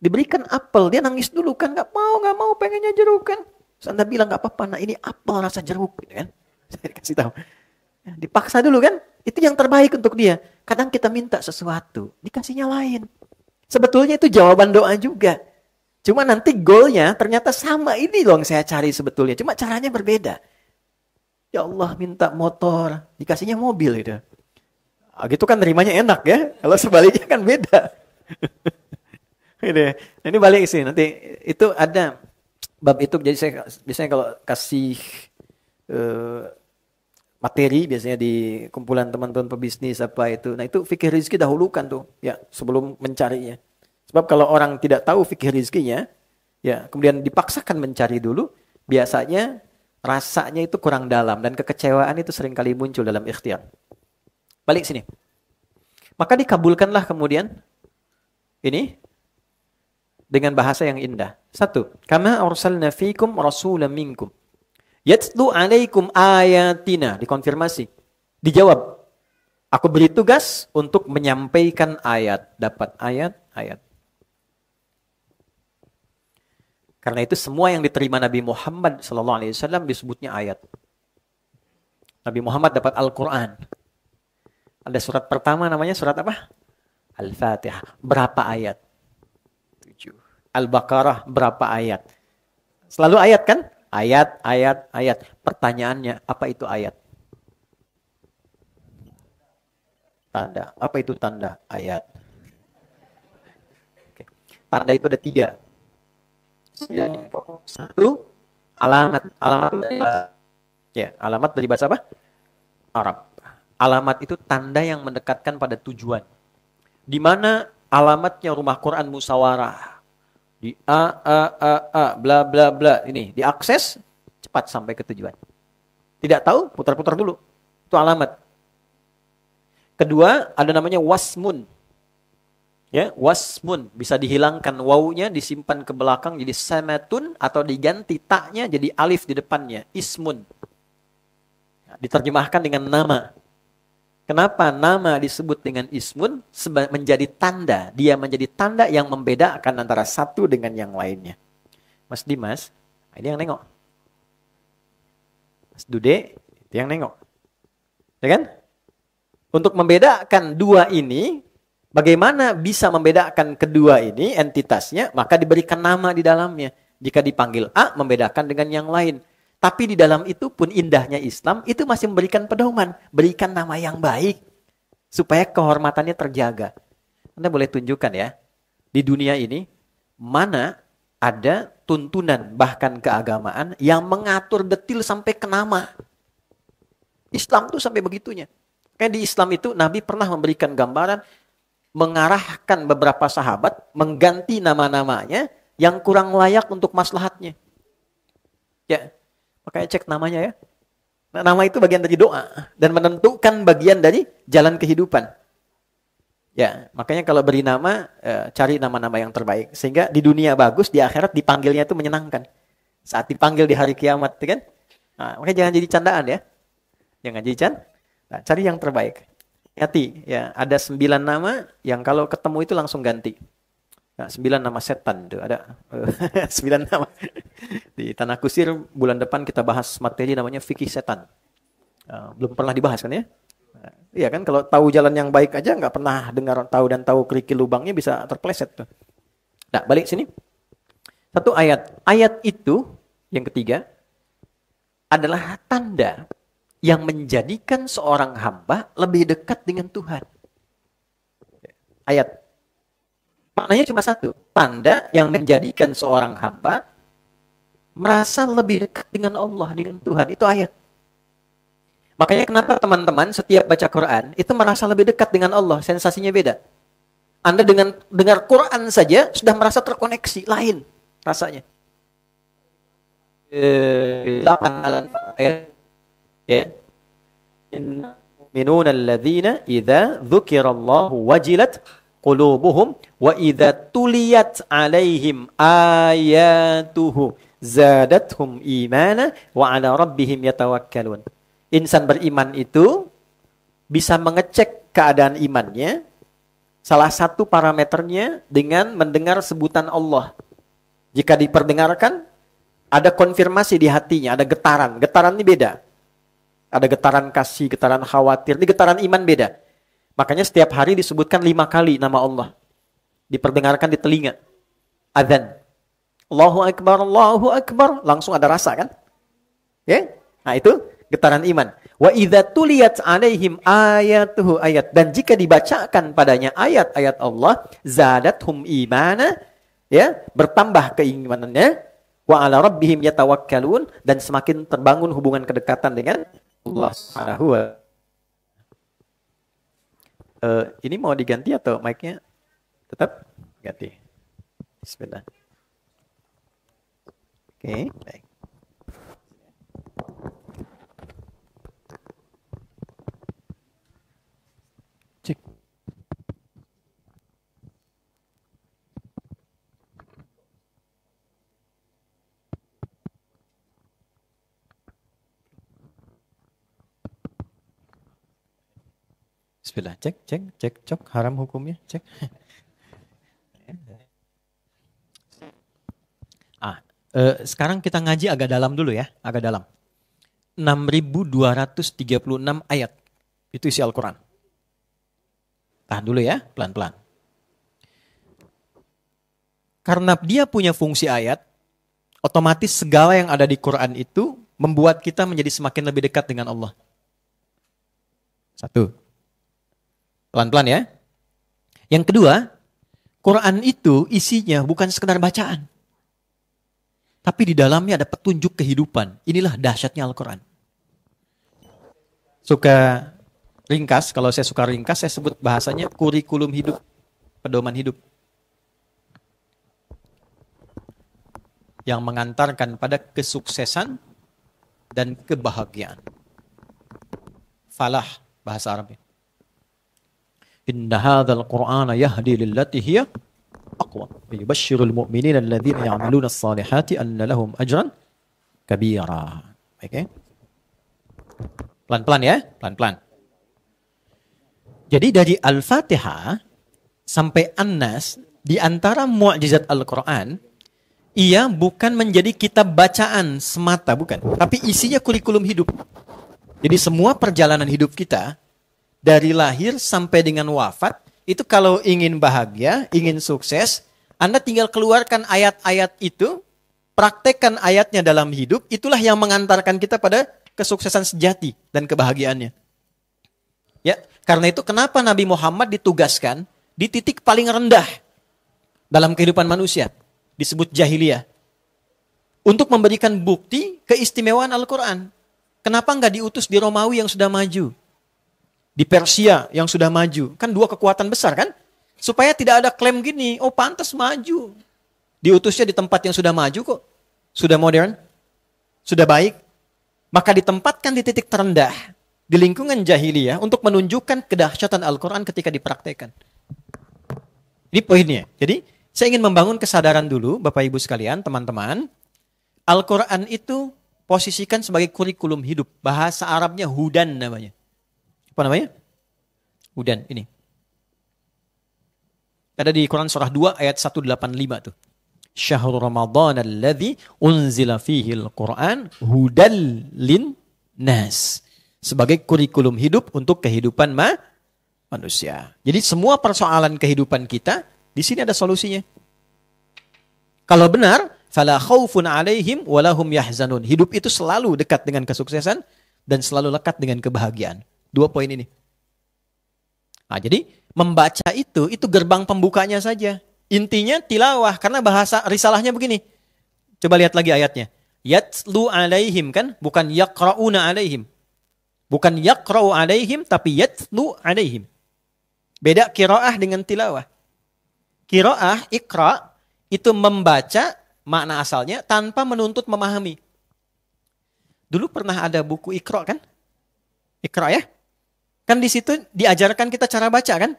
Diberikan apel, dia nangis dulu kan. Gak mau, pengennya jeruk kan. Terus Anda bilang gak apa-apa, nah ini apel rasa jeruk. Gitu kan? Saya dikasih tahu. Dipaksa dulu kan. Itu yang terbaik untuk dia. Kadang kita minta sesuatu, dikasihnya lain. Sebetulnya itu jawaban doa juga. Cuma nanti goalnya ternyata sama, ini loh yang saya cari sebetulnya. Cuma caranya berbeda. Ya Allah minta motor, dikasihnya mobil gitu. Gitu kan nerimanya enak ya. Kalau sebaliknya kan beda. Nah, ini balik sih. Nanti itu ada bab itu. Jadi saya biasanya kalau kasih materi biasanya di kumpulan teman-teman pebisnis apa itu. Nah itu fikih rizki dahulukan tuh ya sebelum mencarinya. Sebab kalau orang tidak tahu fikih rizkinya, ya kemudian dipaksakan mencari dulu, biasanya rasanya itu kurang dalam dan kekecewaan itu seringkali muncul dalam ikhtiar. Balik sini. Maka dikabulkanlah kemudian ini dengan bahasa yang indah. 1. Kama arsalna fikum rasulan minkum yatlu alaikum ayatina. Dikonfirmasi. Dijawab. Aku beri tugas untuk menyampaikan ayat. Dapat ayat. Karena itu semua yang diterima Nabi Muhammad SAW disebutnya ayat. Nabi Muhammad dapat Al-Quran. Ada surat pertama namanya surat apa? Al-Fatihah. Berapa ayat? 7. Al-Baqarah berapa ayat? Selalu ayat kan? Ayat. Pertanyaannya, apa itu ayat? Tanda. Apa itu tanda? Ayat. Oke. Tanda itu ada 3. 1. Alamat. Alamat dari bahasa apa? Arab. Alamat itu tanda yang mendekatkan pada tujuan. Di mana alamatnya rumah Quran Musawarah. Di bla bla bla ini diakses cepat sampai ke tujuan. Tidak tahu, putar-putar dulu. Itu alamat. Kedua, ada namanya wasmun. Ya, wasmun. Bisa dihilangkan wawunya, disimpan ke belakang jadi samatun, atau diganti taknya jadi alif di depannya. Ismun. Nah, diterjemahkan dengan nama. Kenapa nama disebut dengan ismun? Menjadi tanda. Dia menjadi tanda yang membedakan antara satu dengan yang lainnya. Mas Dimas, ini yang nengok. Mas Dude, itu yang nengok. Ya kan? Untuk membedakan dua ini, bagaimana bisa membedakan kedua ini entitasnya? Maka diberikan nama di dalamnya. Jika dipanggil A, membedakan dengan yang lain. Tapi di dalam itu pun indahnya Islam, itu masih memberikan pedoman. Berikan nama yang baik. Supaya kehormatannya terjaga. Anda boleh tunjukkan ya. Di dunia ini, mana ada tuntunan bahkan keagamaan yang mengatur detil sampai ke nama. Islam tuh sampai begitunya. Kayak di Islam itu Nabi pernah memberikan gambaran, mengarahkan beberapa sahabat, mengganti nama-namanya yang kurang layak untuk maslahatnya. Ya, makanya cek namanya ya. Nah, nama itu bagian dari doa dan menentukan bagian dari jalan kehidupan. Ya, makanya kalau beri nama, cari nama-nama yang terbaik. Sehingga di dunia bagus, di akhirat dipanggilnya itu menyenangkan. Saat dipanggil di hari kiamat, kan? Nah, makanya jangan jadi candaan ya. Jangan jadi Nah, cari yang terbaik. Hati, ya ada 9 nama yang kalau ketemu itu langsung ganti. Nah, 9 nama setan tuh ada 9 nama. Di Tanah Kusir bulan depan kita bahas materi namanya fikih setan. Belum pernah dibahas kan ya? Iya kan, kalau tahu jalan yang baik aja nggak pernah dengar tahu kerikil lubangnya bisa terpeleset tuh. Nah, balik sini. Satu ayat. Ayat itu yang ketiga adalah tanda yang menjadikan seorang hamba lebih dekat dengan Tuhan. Ayat. Maknanya cuma satu. Tanda yang menjadikan seorang hamba merasa lebih dekat dengan Allah, dengan Tuhan. Itu ayat. Makanya kenapa teman-teman setiap baca Quran itu merasa lebih dekat dengan Allah, sensasinya beda. Anda dengan dengar Quran saja sudah merasa terkoneksi, lain rasanya. 8 ayat. Ya. Minuna alladzina idza dzukirallahu wajilat qulubuhum wa idza tuliyat alaihim ayatuhu zadathum imana wa ala rabbihim yatawakkalun. Insan beriman itu bisa mengecek keadaan imannya. Salah satu parameternya dengan mendengar sebutan Allah. Jika diperdengarkan, ada konfirmasi di hatinya, ada getaran. Getaran ini beda. Ada getaran kasih, getaran khawatir. Ini getaran iman beda. Makanya setiap hari disebutkan 5 kali nama Allah. Diperdengarkan di telinga. Adzan. Allahu Akbar, Allahu Akbar. Langsung ada rasa kan? Ya? Nah itu getaran iman. Wa idza tuliyat alaihim ayatuhu ayat. Dan jika dibacakan padanya ayat-ayat Allah, zadathum imana, ya, bertambah keimanannya, wa ala rabbihim yatawakkalun, dan semakin terbangun hubungan kedekatan dengan Allah Subhanahu wa ini mau diganti atau mic-nya tetap ganti? Bismillah. Oke, baik. Cek. Bismillah, cek, haram hukumnya, cek. Sekarang kita ngaji agak dalam dulu ya, agak dalam. 6.236 ayat, itu isi Al-Quran. Tahan dulu ya, pelan-pelan. Karena dia punya fungsi ayat, otomatis segala yang ada di Quran itu membuat kita menjadi semakin lebih dekat dengan Allah. 1. Pelan-pelan ya. Yang kedua, Quran itu isinya bukan sekedar bacaan. Tapi di dalamnya ada petunjuk kehidupan. Inilah dahsyatnya Al-Quran. Suka ringkas, kalau saya suka ringkas, saya sebut bahasanya kurikulum hidup, pedoman hidup. Yang mengantarkan pada kesuksesan dan kebahagiaan. Falah bahasa Arabnya. Inna hadzal Qur'ana yahdi lillati hiya aqwa. Yubashshirul mu'minina alladzina ya'maluna as-salihati anna lahum ajran kabira. Oke. Pelan-pelan ya, pelan-pelan. Jadi dari Al-Fatihah sampai An-Nas, di antara mukjizat Al-Quran, ia bukan menjadi kitab bacaan semata, bukan. Tapi isinya kurikulum hidup. Jadi semua perjalanan hidup kita, dari lahir sampai dengan wafat, itu kalau ingin bahagia, ingin sukses, Anda tinggal keluarkan ayat-ayat itu, praktekkan ayatnya dalam hidup, itulah yang mengantarkan kita pada kesuksesan sejati dan kebahagiaannya. Ya, karena itu kenapa Nabi Muhammad ditugaskan di titik paling rendah dalam kehidupan manusia, disebut jahiliyah, untuk memberikan bukti keistimewaan Al-Quran. Kenapa nggak diutus di Romawi yang sudah maju, di Persia yang sudah maju? Kan dua kekuatan besar kan? Supaya tidak ada klaim gini, oh pantas maju. Diutusnya di tempat yang sudah maju kok, sudah modern, sudah baik. Maka ditempatkan di titik terendah, di lingkungan jahiliyah untuk menunjukkan kedahsyatan Al-Quran ketika dipraktekkan. Ini poinnya. Jadi, saya ingin membangun kesadaran dulu, Bapak Ibu sekalian, teman-teman. Al-Quran itu posisikan sebagai kurikulum hidup. Bahasa Arabnya hudan namanya. Apa namanya? Hudan, ini. Ada di Quran surah 2 ayat 185 tuh. Syahrul Ramadan alladzi unzila fihi al-Quran hudal lin nas. Sebagai kurikulum hidup untuk kehidupan manusia. Jadi semua persoalan kehidupan kita, di sini ada solusinya. Kalau benar, fala khaufun alaihim walahum yahzanun. Hidup itu selalu dekat dengan kesuksesan dan selalu lekat dengan kebahagiaan. Dua poin ini. Nah, jadi membaca itu gerbang pembukanya saja. Intinya tilawah, karena bahasa risalahnya begini. Coba lihat lagi ayatnya. Yatslu alaihim kan, bukan yaqra'una alaihim. Bukan yaqra'u alaihim, tapi yatslu alaihim. Beda qiraah dengan tilawah. Qiraah, iqra, itu membaca makna asalnya tanpa menuntut memahami. Dulu pernah ada buku iqra kan? Iqra ya? Kan di situ diajarkan kita cara baca kan?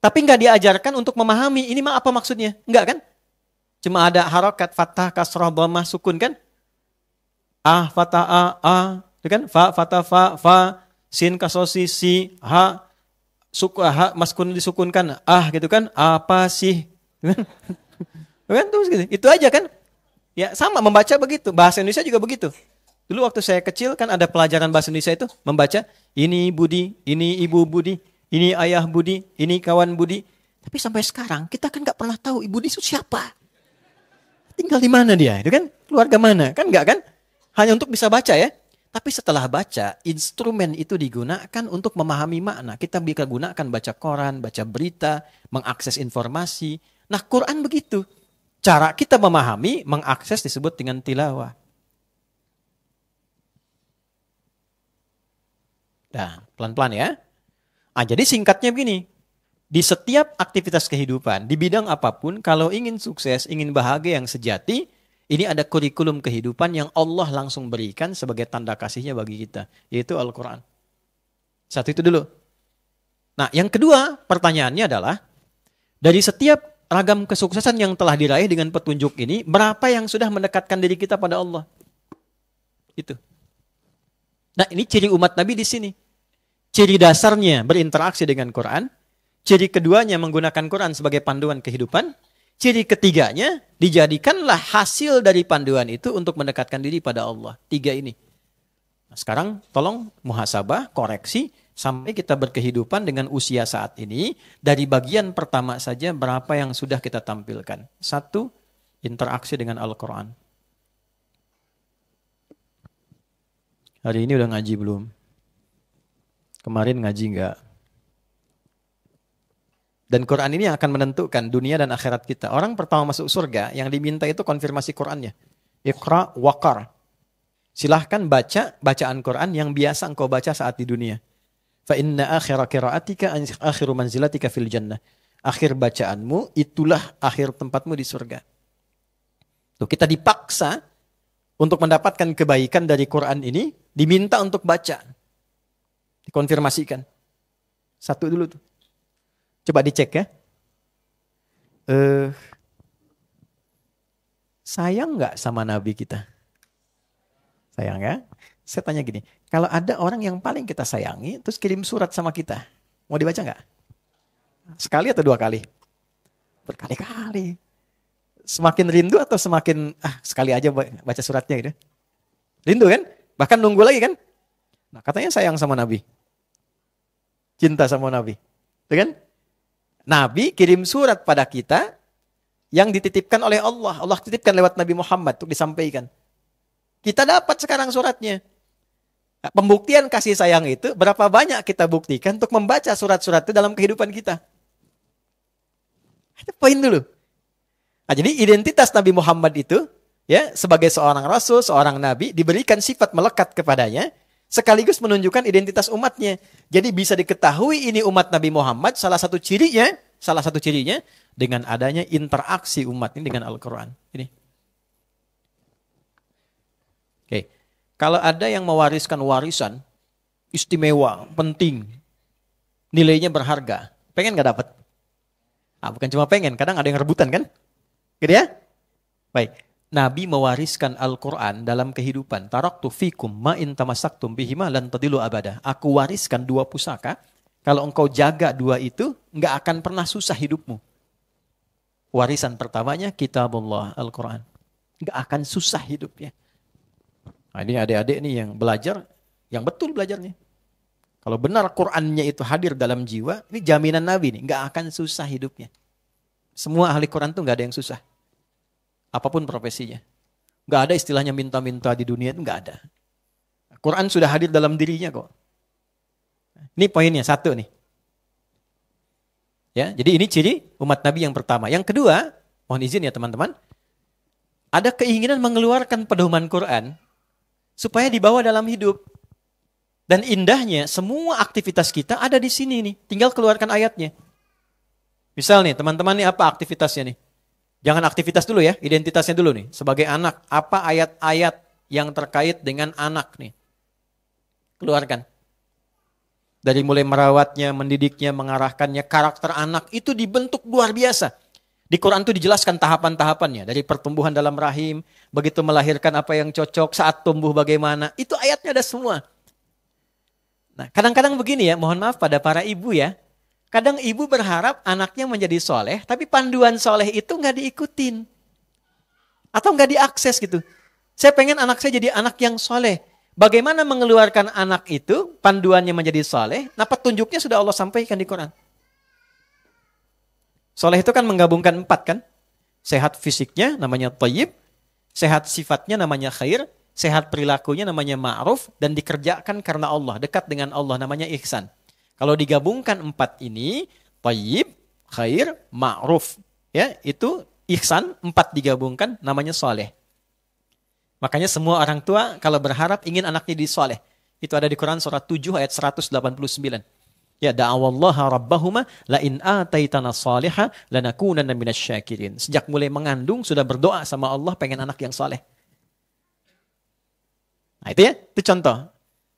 Tapi nggak diajarkan untuk memahami, ini mah apa maksudnya? Enggak kan? Cuma ada harokat, fathah, kasrah, dhammah, sukun kan? Fathah, itu kan? Fathah, fa, sin, kasosi, si, ha, maskun disukunkan, gitu kan? Apa sih? Kan? Terus gitu. Itu aja kan? Ya sama, membaca begitu. Bahasa Indonesia juga begitu. Dulu waktu saya kecil kan ada pelajaran bahasa Indonesia itu, membaca, ini Budi, ini Ibu Budi, ini ayah Budi, ini kawan Budi. Tapi sampai sekarang kita kan nggak pernah tahu Ibu Budi itu siapa. Tinggal di mana dia, itu kan? Keluarga mana? Kan nggak kan? Hanya untuk bisa baca ya. Tapi setelah baca, instrumen itu digunakan untuk memahami makna. Kita bisa gunakan baca koran, baca berita, mengakses informasi. Nah, Quran begitu. Cara kita memahami, mengakses disebut dengan tilawah. Nah, pelan-pelan ya. Jadi singkatnya begini, di setiap aktivitas kehidupan, di bidang apapun, kalau ingin sukses, ingin bahagia yang sejati, ini ada kurikulum kehidupan yang Allah langsung berikan sebagai tanda kasihnya bagi kita, yaitu Al-Quran. Satu itu dulu. Nah, yang kedua pertanyaannya adalah, dari setiap ragam kesuksesan yang telah diraih dengan petunjuk ini, berapa yang sudah mendekatkan diri kita pada Allah? Itu. Nah, ini ciri umat Nabi di sini. Ciri dasarnya berinteraksi dengan Quran. Ciri keduanya menggunakan Quran sebagai panduan kehidupan. Ciri ketiganya dijadikanlah hasil dari panduan itu untuk mendekatkan diri pada Allah. 3 ini. Nah, sekarang tolong muhasabah, koreksi sampai kita berkehidupan dengan usia saat ini. Dari bagian pertama saja berapa yang sudah kita tampilkan. 1, interaksi dengan Al-Quran. Hari ini udah ngaji belum? Kemarin ngaji enggak? Dan Quran ini akan menentukan dunia dan akhirat kita. Orang pertama masuk surga yang diminta itu konfirmasi Qurannya. Iqra waqar. Silahkan baca bacaan Quran yang biasa engkau baca saat di dunia. Fa inna akhira qiraatika akhiru manzilatika fil jannah. Akhir bacaanmu itulah akhir tempatmu di surga. Tuh, kita dipaksa untuk mendapatkan kebaikan dari Quran ini, diminta untuk baca. Dikonfirmasikan. Satu dulu tuh. Coba dicek ya. Sayang nggak sama Nabi kita? Sayang ya? Saya tanya gini, kalau ada orang yang paling kita sayangi, terus kirim surat sama kita, mau dibaca nggak? Sekali atau 2 kali? Berkali-kali. Semakin rindu atau semakin, sekali aja baca suratnya gitu? Rindu kan? Bahkan nunggu lagi kan? Nah katanya sayang sama Nabi. Cinta sama Nabi. Itu kan? Nabi kirim surat pada kita yang dititipkan oleh Allah. Allah titipkan lewat Nabi Muhammad untuk disampaikan. Kita dapat sekarang suratnya. Nah, pembuktian kasih sayang itu berapa banyak kita buktikan untuk membaca surat-surat itu dalam kehidupan kita. Itu poin dulu. Nah, jadi identitas Nabi Muhammad itu ya sebagai seorang rasul, seorang nabi diberikan sifat melekat kepadanya sekaligus menunjukkan identitas umatnya. Jadi bisa diketahui ini umat Nabi Muhammad salah satu cirinya dengan adanya interaksi umat ini dengan Al-Qur'an. Ini. Oke. Kalau ada yang mewariskan warisan istimewa, penting, nilainya berharga, pengen nggak dapat? Bukan cuma pengen, kadang ada yang rebutan kan? Gitu ya? Baik. Nabi mewariskan Al-Quran dalam kehidupan. Taraktu fikum ma'in tamassaktum bihima lan tadilu abada. Aku wariskan 2 pusaka. Kalau engkau jaga 2 itu, nggak akan pernah susah hidupmu. Warisan pertamanya kitabullah Al-Quran. Nggak akan susah hidupnya. Nah, ini adik-adik nih yang belajar, yang betul belajarnya. Kalau benar Qurannya itu hadir dalam jiwa, ini jaminan Nabi nih, nggak akan susah hidupnya. Semua ahli Quran tuh nggak ada yang susah. Apapun profesinya. Nggak ada istilahnya minta-minta di dunia itu nggak ada. Quran sudah hadir dalam dirinya kok. Ini poinnya 1 nih. Ya, jadi ini ciri umat Nabi yang pertama. Yang kedua, mohon izin ya teman-teman. Ada keinginan mengeluarkan pedoman Quran supaya dibawa dalam hidup. Dan indahnya semua aktivitas kita ada di sini nih. Tinggal keluarkan ayatnya. Misal nih teman-teman nih apa aktivitasnya nih? Jangan aktivitas dulu ya, identitasnya dulu nih. Sebagai anak, apa ayat-ayat yang terkait dengan anak nih? Keluarkan. Dari mulai merawatnya, mendidiknya, mengarahkannya, karakter anak itu dibentuk luar biasa. Di Quran itu dijelaskan tahapan-tahapannya. Dari pertumbuhan dalam rahim, begitu melahirkan apa yang cocok, saat tumbuh bagaimana. Itu ayatnya ada semua. Nah, kadang-kadang begini ya, mohon maaf pada para ibu ya. Kadang ibu berharap anaknya menjadi soleh, tapi panduan soleh itu nggak diikutin. Atau nggak diakses gitu. Saya pengen anak saya jadi anak yang soleh. Bagaimana mengeluarkan anak itu, panduannya menjadi soleh, nah petunjuknya sudah Allah sampaikan di Quran. Soleh itu kan menggabungkan 4 kan. Sehat fisiknya namanya thayyib, sehat sifatnya namanya khair, sehat perilakunya namanya ma'ruf, dan dikerjakan karena Allah, dekat dengan Allah namanya ihsan. Kalau digabungkan 4 ini, thayyib, khair, ma'ruf, ya, itu ihsan 4 digabungkan namanya soleh. Makanya semua orang tua kalau berharap ingin anaknya jadi soleh. Itu ada di Quran surah 7 ayat 189. Ya da'awallaha rabbahuma la in ataitana salihah lanakunanna minasyakirin. Sejak mulai mengandung sudah berdoa sama Allah pengen anak yang soleh. Nah itu ya, itu contoh.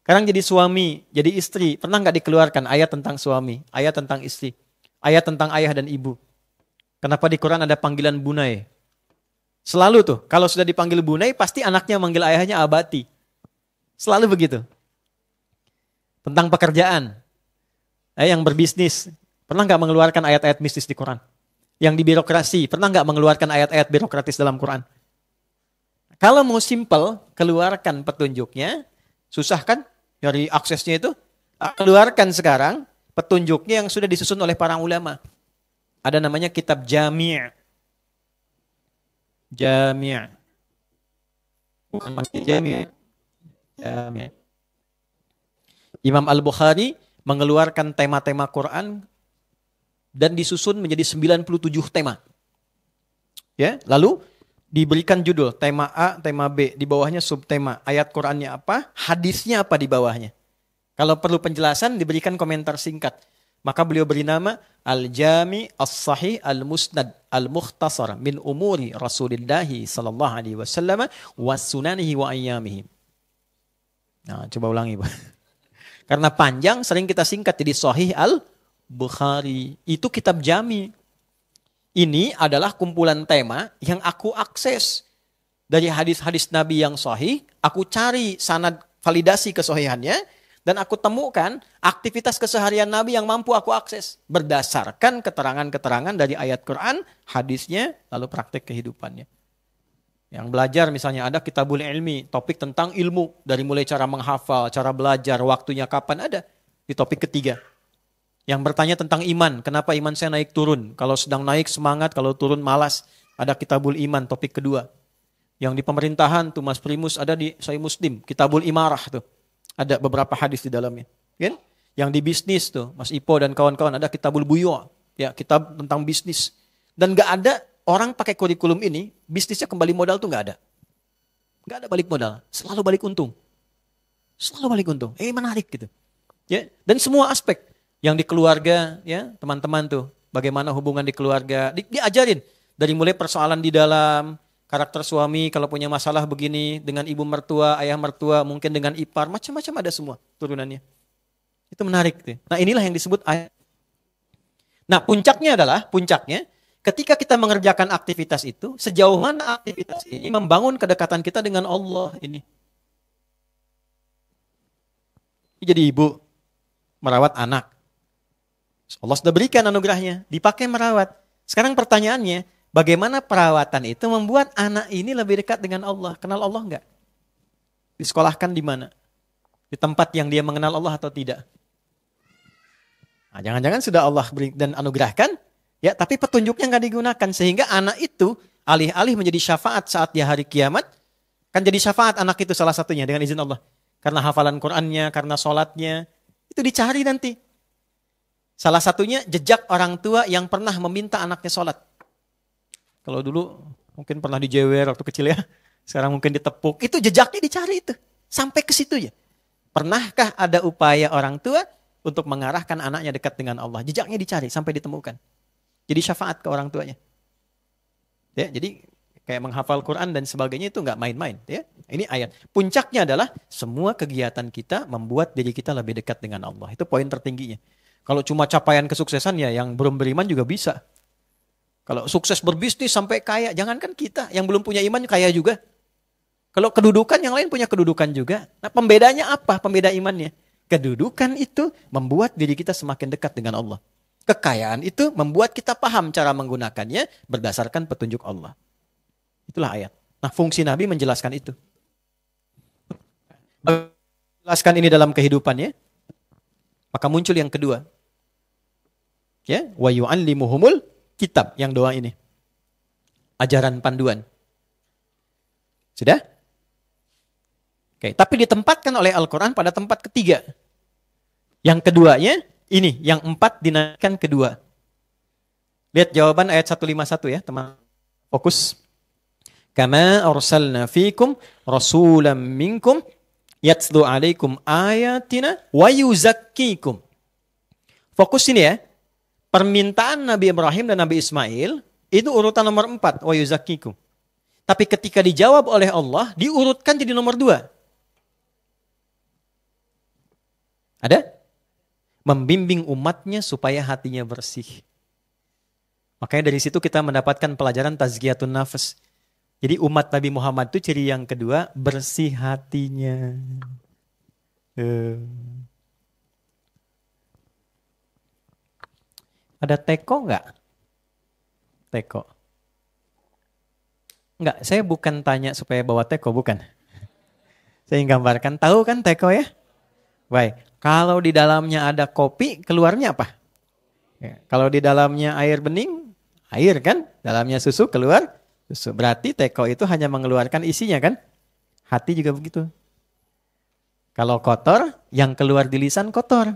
Sekarang jadi suami, jadi istri. Pernah nggak dikeluarkan ayat tentang suami, ayat tentang istri, ayat tentang ayah dan ibu? Kenapa di Quran ada panggilan bunai? Selalu tuh, kalau sudah dipanggil bunai, pasti anaknya manggil ayahnya abati. Selalu begitu. Tentang pekerjaan. Yang berbisnis, pernah nggak mengeluarkan ayat-ayat bisnis di Quran? Yang di birokrasi, pernah nggak mengeluarkan ayat-ayat birokratis dalam Quran? Kalau mau simple, keluarkan petunjuknya. Susah kan? Dari aksesnya itu. Keluarkan sekarang petunjuknya yang sudah disusun oleh para ulama. Ada namanya kitab Jami'. Jami'. Bukan Jami'. Jami'. Imam Al-Bukhari mengeluarkan tema-tema Quran dan disusun menjadi 97 tema. Ya, lalu diberikan judul, tema A, tema B, di bawahnya subtema, ayat Qurannya apa, hadisnya apa di bawahnya. Kalau perlu penjelasan diberikan komentar singkat. Maka beliau beri nama Al-Jami As-Sahih Al-Musnad Al-Mukhtasar min umuri Rasulillah sallallahu alaihi wasallam wa sunanihi wa ayyamihi. Nah, coba ulangi, Pak. Karena panjang sering kita singkat jadi Sahih Al-Bukhari. Itu kitab jami. Ini adalah kumpulan tema yang aku akses dari hadis-hadis Nabi yang sahih, aku cari sanad validasi kesahihannya, dan aku temukan aktivitas keseharian Nabi yang mampu aku akses berdasarkan keterangan-keterangan dari ayat Quran, hadisnya, lalu praktek kehidupannya. Yang belajar misalnya ada Kitabul Ilmi, topik tentang ilmu, dari mulai cara menghafal, cara belajar, waktunya kapan, ada di topik ketiga. Yang bertanya tentang iman, kenapa iman saya naik turun, kalau sedang naik semangat, kalau turun malas, ada Kitabul Iman, topik kedua. Yang di pemerintahan tuh Mas Primus ada di Sahih Muslim, Kitabul Imarah tuh. Ada beberapa hadis di dalamnya. Kan? Yang di bisnis tuh, Mas Ipo dan kawan-kawan ada Kitabul Buyu', ya, kitab tentang bisnis. Dan gak ada orang pakai kurikulum ini, bisnisnya kembali modal tuh gak ada. Gak ada balik modal, selalu balik untung. Selalu balik untung. Menarik gitu. Ya, dan semua aspek yang di keluarga, ya, teman-teman tuh, bagaimana hubungan di keluarga, diajarin dari mulai persoalan di dalam karakter suami kalau punya masalah begini dengan ibu mertua, ayah mertua, mungkin dengan ipar, macam-macam ada semua turunannya. Itu menarik tuh. Nah, inilah yang disebut ayat. Nah, puncaknya ketika kita mengerjakan aktivitas itu, sejauh mana aktivitas ini membangun kedekatan kita dengan Allah ini. Jadi ibu merawat anak. Allah sudah berikan anugerahnya, dipakai merawat. Sekarang pertanyaannya, bagaimana perawatan itu membuat anak ini lebih dekat dengan Allah? Kenal Allah enggak? Disekolahkan di mana? Di tempat yang dia mengenal Allah atau tidak? Nah, jangan-jangan sudah Allah beri dan anugerahkan, ya, tapi petunjuknya enggak digunakan. Sehingga anak itu alih-alih menjadi syafaat saat di hari kiamat, kan jadi syafaat anak itu salah satunya dengan izin Allah. Karena hafalan Qur'annya, karena sholatnya, itu dicari nanti. Salah satunya jejak orang tua yang pernah meminta anaknya sholat. Kalau dulu mungkin pernah dijewer waktu kecil ya. Sekarang mungkin ditepuk. Itu jejaknya dicari itu. Sampai ke situ ya. Pernahkah ada upaya orang tua untuk mengarahkan anaknya dekat dengan Allah? Jejaknya dicari sampai ditemukan. Jadi syafaat ke orang tuanya. Ya, jadi kayak menghafal Quran dan sebagainya itu nggak main-main. Ya. Ini ayat. Puncaknya adalah semua kegiatan kita membuat diri kita lebih dekat dengan Allah. Itu poin tertingginya. Kalau cuma capaian kesuksesan ya yang belum beriman juga bisa. Kalau sukses berbisnis sampai kaya, jangankan kita yang belum punya iman kaya juga. Kalau kedudukan yang lain punya kedudukan juga. Nah, pembedanya apa? Pembeda imannya. Kedudukan itu membuat diri kita semakin dekat dengan Allah. Kekayaan itu membuat kita paham cara menggunakannya berdasarkan petunjuk Allah. Itulah ayat. Nah, fungsi Nabi menjelaskan itu. Menjelaskan ini dalam kehidupannya, maka muncul yang kedua. Ya, wa yu'allimuhumul kitab, yang doa ini. Ajaran panduan. Sudah? Oke, tapi ditempatkan oleh Al-Quran pada tempat ketiga. Yang keduanya, ini, yang 4 dinaikkan kedua. Lihat jawaban ayat 151 ya, teman. Fokus. Kama arsalna fikum rasulam minkum yatslu alaikum ayatina wa yuzakkikum. Fokus ini ya. Permintaan Nabi Ibrahim dan Nabi Ismail itu urutan nomor 4, wa yuzakkikum. Tapi ketika dijawab oleh Allah, diurutkan jadi nomor 2. Ada? Membimbing umatnya supaya hatinya bersih. Makanya dari situ kita mendapatkan pelajaran tazkiyatun nafas. Jadi umat Nabi Muhammad itu ciri yang kedua, bersih hatinya. Ada teko enggak? Teko. Enggak, saya bukan tanya supaya bawa teko, bukan. Saya gambarkan, tahu kan teko ya? Baik, kalau di dalamnya ada kopi, keluarnya apa? Ya, kalau di dalamnya air bening, air kan? Dalamnya susu, keluar susu. Berarti teko itu hanya mengeluarkan isinya kan? Hati juga begitu. Kalau kotor, yang keluar di lisan kotor.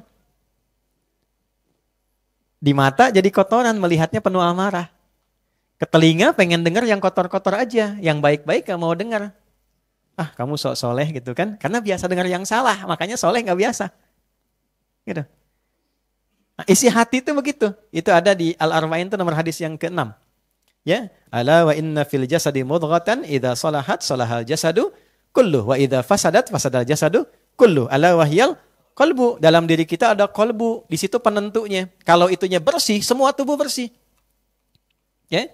Di mata jadi kotoran, melihatnya penuh amarah. Ke telinga pengen dengar yang kotor-kotor aja, yang baik-baik gak mau dengar. Ah, kamu sok soleh gitu kan? Karena biasa dengar yang salah, makanya soleh gak biasa. Gitu. Nah, isi hati itu begitu. Itu ada di Al-Arba'in itu nomor hadis yang ke-6. Ya, ala wa inna fil jasadi mudghatan idza salahat salahal jasadu kullu wa idza fasadat fasadal jasadu kullu. Ala wahyal qalbu. Dalam diri kita ada qalbu, di situ penentunya. Kalau itunya bersih, semua tubuh bersih. Ya.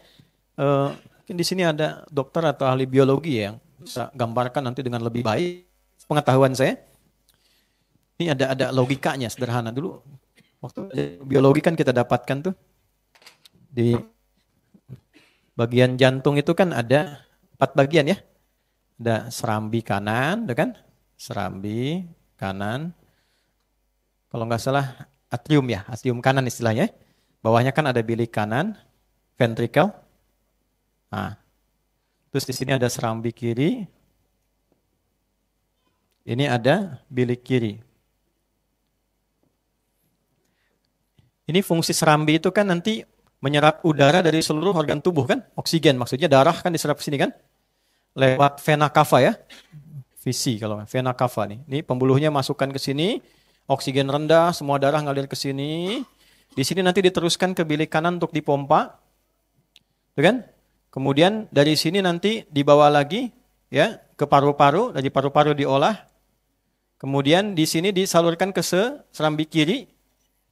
Mungkin di sini ada dokter atau ahli biologi yang bisa gambarkan nanti dengan lebih baik pengetahuan saya. Ini ada logikanya sederhana dulu. Waktu biologi kan kita dapatkan tuh di bagian jantung itu kan ada 4 bagian ya. Ada serambi kanan, kan? Serambi kanan. Kalau nggak salah atrium ya, atrium kanan istilahnya. Bawahnya kan ada bilik kanan, ventricle. Nah, terus di sini ada serambi kiri. Ini ada bilik kiri. Ini fungsi serambi itu kan nanti menyerap udara dari seluruh organ tubuh kan? Oksigen maksudnya darah kan diserap ke sini kan? Lewat vena cava ya. Visi kalau vena cava nih. Ini pembuluhnya masukkan ke sini, oksigen rendah, semua darah ngalir ke sini. Di sini nanti diteruskan ke bilik kanan untuk dipompa. Tuh kan? Kemudian dari sini nanti dibawa lagi ya ke paru-paru, dari paru-paru diolah. Kemudian di sini disalurkan ke serambi kiri.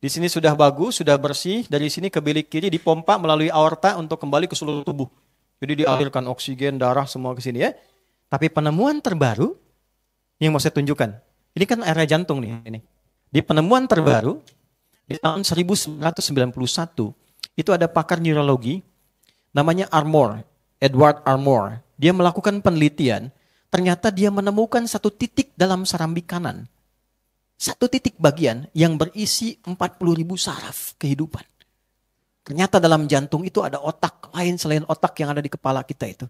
Di sini sudah bagus, sudah bersih. Dari sini ke bilik kiri dipompa melalui aorta untuk kembali ke seluruh tubuh. Jadi dialirkan oksigen, darah semua ke sini ya. Tapi penemuan terbaru yang mau saya tunjukkan. Ini kan area jantung nih. Ini. Di penemuan terbaru di tahun 1991 itu ada pakar neurologi namanya Edward Armour. Dia melakukan penelitian. Ternyata dia menemukan satu titik dalam serambi kanan. Satu titik bagian yang berisi 40.000 saraf kehidupan. Ternyata dalam jantung itu ada otak lain selain otak yang ada di kepala kita itu.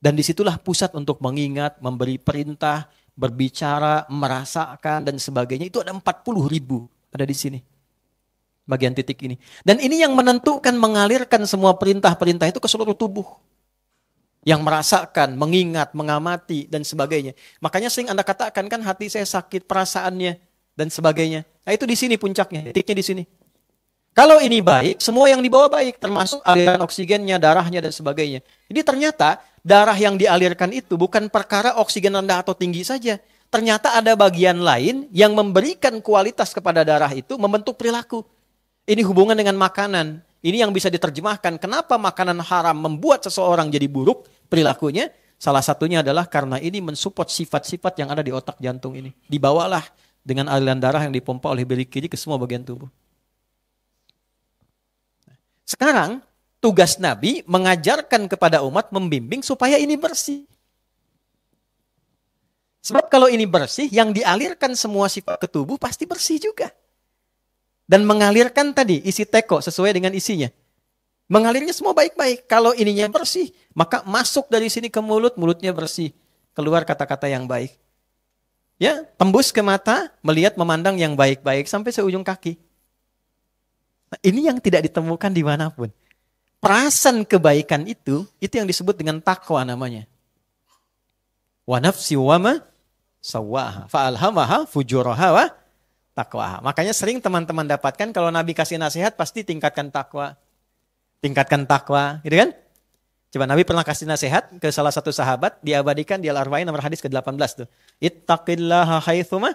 Dan disitulah pusat untuk mengingat, memberi perintah, berbicara, merasakan, dan sebagainya. Itu ada 40.000 ada di sini. Bagian titik ini. Dan ini yang menentukan mengalirkan semua perintah-perintah itu ke seluruh tubuh. Yang merasakan, mengingat, mengamati, dan sebagainya. Makanya sering Anda katakan kan hati saya sakit, perasaannya, dan sebagainya. Nah itu di sini puncaknya, titiknya di sini. Kalau ini baik, semua yang dibawa baik, termasuk aliran oksigennya, darahnya, dan sebagainya. Jadi ternyata darah yang dialirkan itu bukan perkara oksigen rendah atau tinggi saja. Ternyata ada bagian lain yang memberikan kualitas kepada darah itu, membentuk perilaku. Ini hubungan dengan makanan. Ini yang bisa diterjemahkan. Kenapa makanan haram membuat seseorang jadi buruk perilakunya? Salah satunya adalah karena ini mensupport sifat-sifat yang ada di otak jantung ini. Dibawalah dengan aliran darah yang dipompa oleh bilik kiri ke semua bagian tubuh. Sekarang tugas Nabi mengajarkan kepada umat, membimbing supaya ini bersih. Sebab kalau ini bersih, yang dialirkan semua sifat ke tubuh pasti bersih juga. Dan mengalirkan tadi isi teko sesuai dengan isinya. Mengalirnya semua baik-baik. Kalau ininya bersih, maka masuk dari sini ke mulut, mulutnya bersih. Keluar kata-kata yang baik. Ya, tembus ke mata, melihat, memandang yang baik-baik sampai seujung kaki. Nah, ini yang tidak ditemukan dimanapun. Perasan kebaikan itu yang disebut dengan takwa namanya. Wa nafsi wa ma sawwaha fa'alhamaha fujuraha wa takwa. Makanya sering teman-teman dapatkan kalau Nabi kasih nasihat pasti tingkatkan takwa. Tingkatkan takwa, gitu kan? Coba Nabi pernah kasih nasihat ke salah satu sahabat, diabadikan di Al-Arba'in nomor hadis ke-18 tuh. Ittaqillaha haitsuma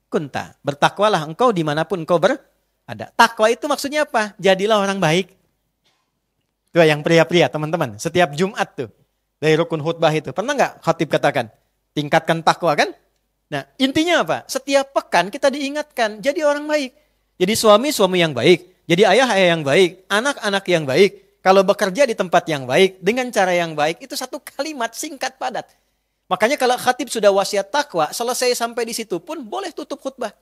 kunta. Bertakwalah engkau dimanapun engkau berada. Takwa itu maksudnya apa? Jadilah orang baik. Tuh yang pria-pria teman-teman, setiap Jumat tuh dari rukun khutbah itu. Pernah nggak khatib katakan? Tingkatkan takwa kan? Nah, intinya apa? Setiap pekan kita diingatkan, jadi orang baik. Jadi suami yang baik, jadi ayah yang baik, anak-anak yang baik. Kalau bekerja di tempat yang baik, dengan cara yang baik, itu satu kalimat singkat padat. Makanya kalau khatib sudah wasiat takwa, selesai sampai di situ pun boleh tutup khutbah.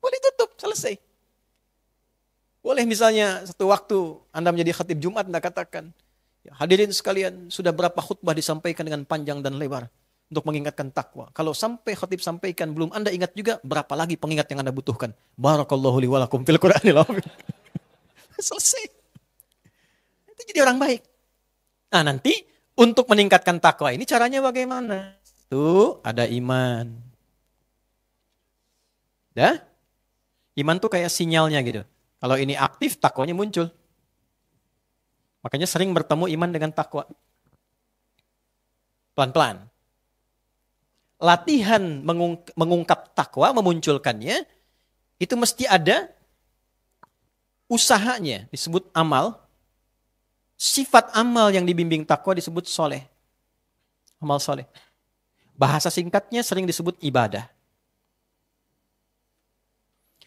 Boleh tutup, selesai. Boleh misalnya satu waktu Anda menjadi khatib Jumat, Anda katakan, hadirin sekalian, sudah berapa khutbah disampaikan dengan panjang dan lebar. Untuk mengingatkan takwa. Kalau sampai khatib sampaikan belum Anda ingat juga, berapa lagi pengingat yang Anda butuhkan. Barakallahu li wa lakum fil Qur'anil azim. Selesai. Itu jadi orang baik. Nah nanti untuk meningkatkan takwa ini caranya bagaimana? Tuh ada iman. Ya? Iman tuh kayak sinyalnya gitu. Kalau ini aktif, takwanya muncul. Makanya sering bertemu iman dengan takwa. Pelan-pelan. Latihan mengungkap takwa, memunculkannya, itu mesti ada usahanya, disebut amal. Sifat amal yang dibimbing takwa disebut soleh. Amal soleh. Bahasa singkatnya sering disebut ibadah.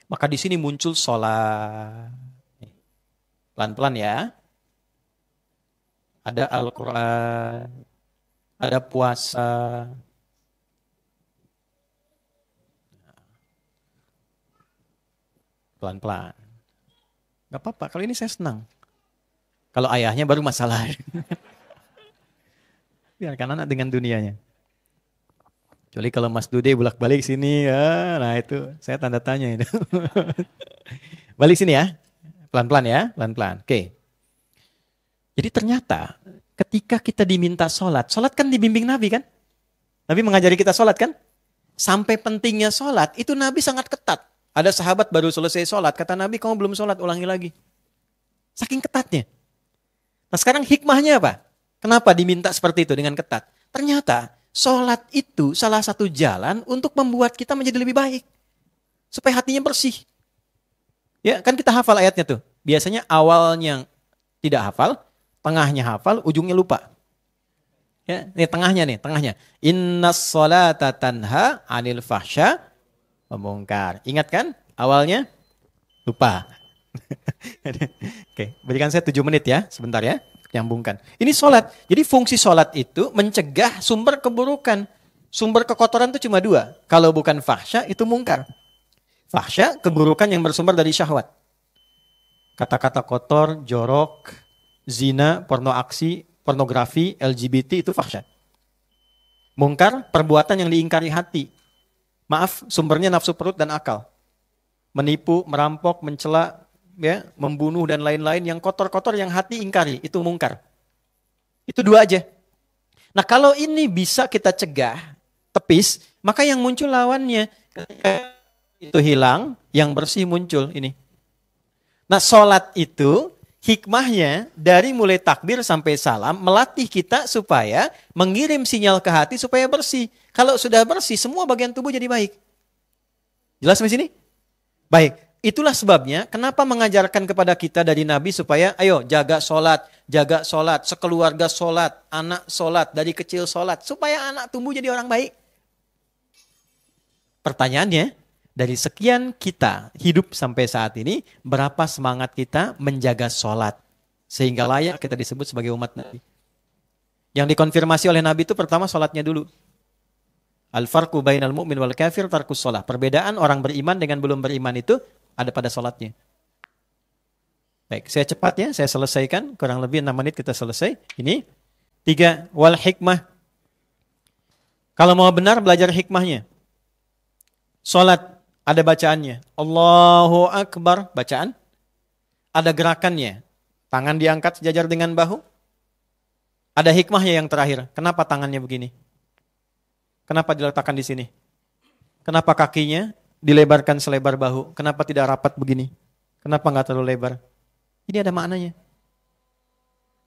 Maka di sini muncul sholat. Pelan-pelan ya. Ada Al-Quran. Ada puasa. Pelan-pelan. Gak apa-apa, kalau ini saya senang. Kalau ayahnya baru masalah. Biarkan anak dengan dunianya. Kecuali kalau Mas Dude bolak-balik sini, ya, nah itu saya tanda tanya itu. Balik sini ya, pelan-pelan ya, pelan-pelan. Oke. Jadi ternyata ketika kita diminta sholat kan dibimbing Nabi kan? Nabi mengajari kita sholat kan? Sampai pentingnya sholat, itu Nabi sangat ketat. Ada sahabat baru selesai sholat, kata Nabi, kamu belum sholat, ulangi lagi. Saking ketatnya. Nah sekarang hikmahnya apa? Kenapa diminta seperti itu dengan ketat? Ternyata sholat itu salah satu jalan untuk membuat kita menjadi lebih baik. Supaya hatinya bersih. Ya, kan kita hafal ayatnya tuh. Biasanya awalnya tidak hafal, tengahnya hafal, ujungnya lupa. Ya, ini tengahnya. Innas sholata tanha 'anil fahsya wa munkar. Ingat kan? Awalnya lupa. Oke, berikan saya 7 menit ya, sebentar ya. Nyambungkan. Ini sholat. Jadi fungsi sholat itu mencegah sumber keburukan. Sumber kekotoran itu cuma 2. Kalau bukan fahsya, itu mungkar. Fahsya, keburukan yang bersumber dari syahwat. Kata-kata kotor, jorok, zina, pornografi, LGBT, itu fahsya. Mungkar, perbuatan yang diingkari hati. Maaf, sumbernya nafsu perut dan akal. Menipu, merampok, mencela, ya, membunuh dan lain-lain yang kotor-kotor yang hati ingkari, itu mungkar. Itu 2 aja. Nah kalau ini bisa kita cegah, tepis, maka yang muncul lawannya. Ketika itu hilang, yang bersih muncul ini. Nah sholat itu hikmahnya dari mulai takbir sampai salam melatih kita supaya mengirim sinyal ke hati supaya bersih. Kalau sudah bersih, semua bagian tubuh jadi baik. Jelas sampai sini? Baik. Itulah sebabnya kenapa mengajarkan kepada kita dari Nabi supaya ayo jaga sholat, sekeluarga sholat, anak sholat, dari kecil sholat. Supaya anak tumbuh jadi orang baik. Pertanyaannya, dari sekian kita hidup sampai saat ini, berapa semangat kita menjaga sholat? Sehingga layak kita disebut sebagai umat Nabi. Yang dikonfirmasi oleh Nabi itu pertama sholatnya dulu. Al-farqu bainal mu'min wal kafir tarkus sholat. Perbedaan orang beriman dengan belum beriman itu ada pada sholatnya. Baik, saya cepat ya, saya selesaikan. Kurang lebih 6 menit kita selesai. Ini 3, wal hikmah. Kalau mau benar, belajar hikmahnya. Sholat, ada bacaannya. Allahu Akbar, bacaan. Ada gerakannya. Tangan diangkat sejajar dengan bahu. Ada hikmahnya yang terakhir. Kenapa tangannya begini? Kenapa diletakkan di sini? Kenapa kakinya dilebarkan selebar bahu? Kenapa tidak rapat begini? Kenapa nggak terlalu lebar? Ini ada maknanya.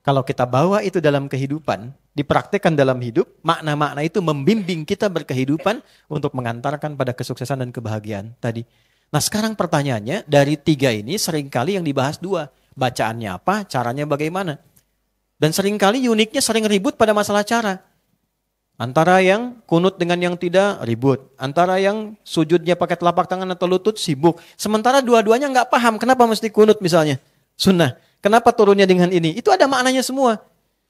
Kalau kita bawa itu dalam kehidupan, dipraktikkan dalam hidup, makna-makna itu membimbing kita berkehidupan untuk mengantarkan pada kesuksesan dan kebahagiaan tadi. Nah sekarang pertanyaannya, dari 3 ini seringkali yang dibahas 2. Bacaannya apa, caranya bagaimana. Dan seringkali uniknya sering ribut pada masalah cara. Antara yang kunut dengan yang tidak, ribut. Antara yang sujudnya pakai telapak tangan atau lutut, sibuk. Sementara dua-duanya nggak paham kenapa mesti kunut misalnya. Sunnah. Kenapa turunnya dengan ini? Itu ada maknanya semua.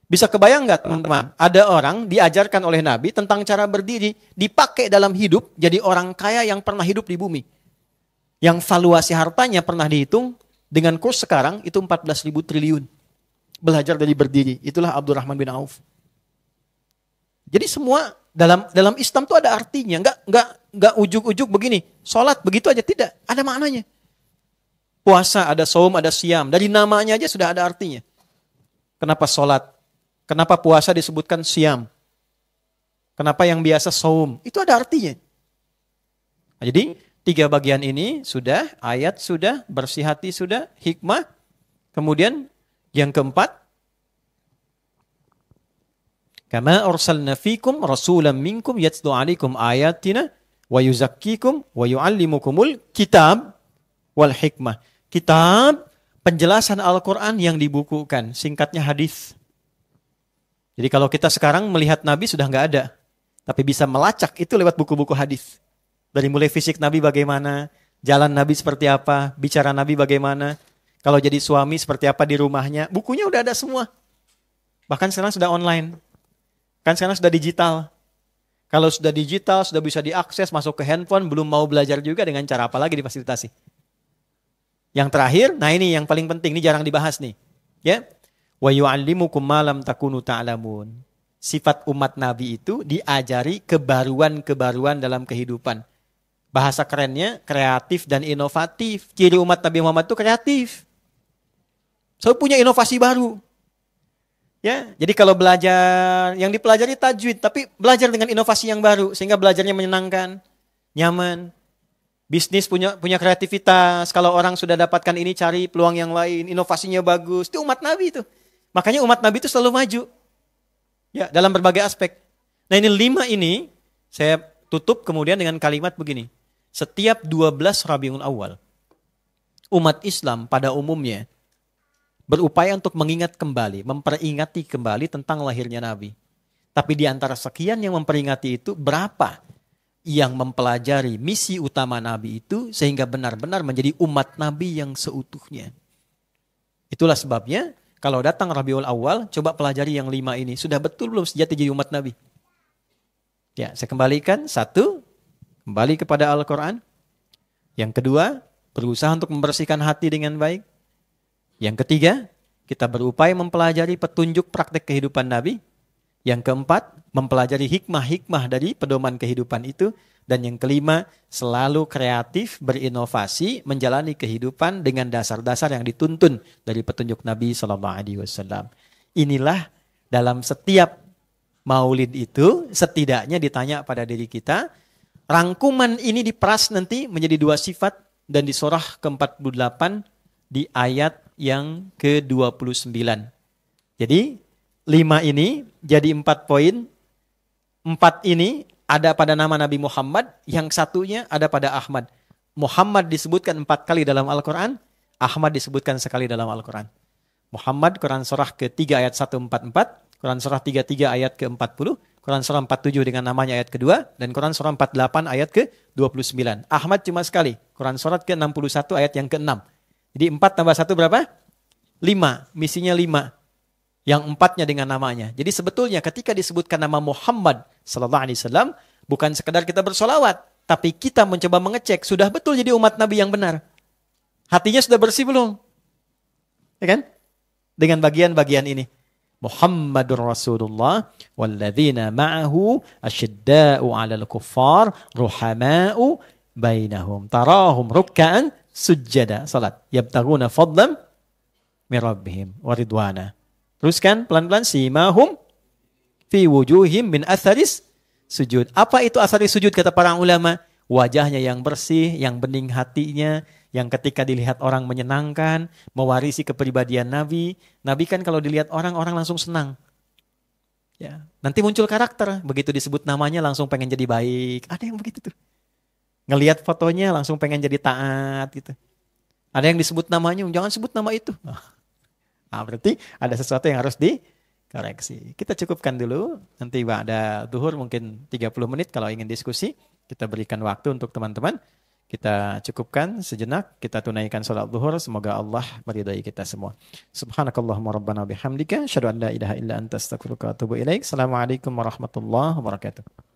Bisa kebayang nggak teman-teman? Ada orang diajarkan oleh Nabi tentang cara berdiri, dipakai dalam hidup, jadi orang kaya yang pernah hidup di bumi. Yang valuasi hartanya pernah dihitung, dengan kurs sekarang itu 14.000 triliun. Belajar dari berdiri. Itulah Abdurrahman bin Auf. Jadi semua dalam Islam itu ada artinya, enggak ujuk-ujuk begini. Salat begitu aja tidak, ada maknanya. Puasa ada saum, ada siam, dari namanya aja sudah ada artinya. Kenapa salat? Kenapa puasa disebutkan siam? Kenapa yang biasa saum? Itu ada artinya. Nah, jadi 3 bagian ini sudah, ayat sudah, bersih hati sudah, hikmah. Kemudian yang keempat, kama arsalna fikum rasulan minkum yatlu alaikum ayatina wa yuzakkikum wa yuallimukumul kitab wal hikmah. Kitab, penjelasan Al-Quran yang dibukukan, singkatnya hadis. Jadi kalau kita sekarang melihat Nabi sudah nggak ada, tapi bisa melacak itu lewat buku-buku hadis. Dari mulai fisik Nabi bagaimana, jalan Nabi seperti apa, bicara Nabi bagaimana, kalau jadi suami seperti apa di rumahnya, bukunya udah ada semua. Bahkan sekarang sudah online. Kan sekarang sudah digital. Kalau sudah digital, sudah bisa diakses, masuk ke handphone, belum mau belajar juga dengan cara apa lagi difasilitasi. Yang terakhir, nah ini yang paling penting, ini jarang dibahas nih. Ya. Wa yu'allimukum ma lam takunu ta'lamun. Sifat umat Nabi itu diajari kebaruan-kebaruan dalam kehidupan. Bahasa kerennya kreatif dan inovatif. Ciri umat Nabi Muhammad itu kreatif. So punya inovasi baru. Ya, jadi kalau belajar yang dipelajari tajwid, tapi belajar dengan inovasi yang baru sehingga belajarnya menyenangkan, nyaman. Bisnis punya kreativitas. Kalau orang sudah dapatkan ini cari peluang yang lain, inovasinya bagus. Itu umat Nabi itu. Makanya umat Nabi itu selalu maju. Ya, dalam berbagai aspek. Nah, ini 5 ini saya tutup kemudian dengan kalimat begini. Setiap 12 Rabiul Awal, umat Islam pada umumnya berupaya untuk mengingat kembali, memperingati kembali tentang lahirnya Nabi. Tapi di antara sekian yang memperingati itu, berapa yang mempelajari misi utama Nabi itu sehingga benar-benar menjadi umat Nabi yang seutuhnya. Itulah sebabnya kalau datang Rabiul Awal, coba pelajari yang 5 ini. Sudah betul belum sejati jadi umat Nabi? Ya, saya kembalikan. 1, kembali kepada Al-Quran. Yang kedua, berusaha untuk membersihkan hati dengan baik. Yang ketiga, kita berupaya mempelajari petunjuk praktek kehidupan Nabi. Yang keempat, mempelajari hikmah-hikmah dari pedoman kehidupan itu. Dan yang kelima, selalu kreatif, berinovasi, menjalani kehidupan dengan dasar-dasar yang dituntun dari petunjuk Nabi SAW. Inilah dalam setiap maulid itu, setidaknya ditanya pada diri kita, rangkuman ini diperas nanti menjadi 2 sifat dan di surah ke-48 di ayat yang ke-29. Jadi 5 ini jadi 4 poin. 4 ini ada pada nama Nabi Muhammad, yang satunya ada pada Ahmad. Muhammad disebutkan 4 kali dalam Al-Quran, Ahmad disebutkan sekali dalam Al-Quran. Muhammad, Quran surah ke-3 ayat 144, Quran surah 33 ayat ke-40, Quran surah 47 dengan namanya ayat kedua, dan Quran surah 48 ayat ke-29. Ahmad cuma sekali, Quran surah ke-61 ayat yang ke-6. Jadi 4 tambah 1 berapa? 5, misinya 5. Yang 4-nya dengan namanya. Jadi sebetulnya ketika disebutkan nama Muhammad sallallahu alaihi wasallam, bukan sekedar kita bersolawat, tapi kita mencoba mengecek, sudah betul jadi umat Nabi yang benar. Hatinya sudah bersih belum? Ya kan? Dengan bagian-bagian ini. Muhammadur Rasulullah walladzina ma'ahu asyidda'u 'alal kuffar ruhama'u bainahum tarahum ruk'an sujjada. Salat. Yabtaguna fadlan min rabbihim wa ridwana. Teruskan pelan-pelan, simahum fi wujuhim min atharis sujud. Apa itu atharis sujud kata para ulama? Wajahnya yang bersih, yang bening hatinya, yang ketika dilihat orang menyenangkan, mewarisi kepribadian Nabi. Nabi kan kalau dilihat orang langsung senang. Ya, nanti muncul karakter, begitu disebut namanya langsung pengen jadi baik. Ada yang begitu tuh. Ngelihat fotonya langsung pengen jadi taat gitu. Ada yang disebut namanya, jangan sebut nama itu. Nah, berarti ada sesuatu yang harus dikoreksi. Kita cukupkan dulu. Nanti ada duhur mungkin 30 menit kalau ingin diskusi. Kita berikan waktu untuk teman-teman. Kita cukupkan sejenak. Kita tunaikan sholat duhur. Semoga Allah meridai kita semua. Subhanakallahumma rabbana bihamdika. Asyhadu an la ilaha illa anta astaghfiruka wa atubu ilaik. Assalamualaikum warahmatullahi wabarakatuh.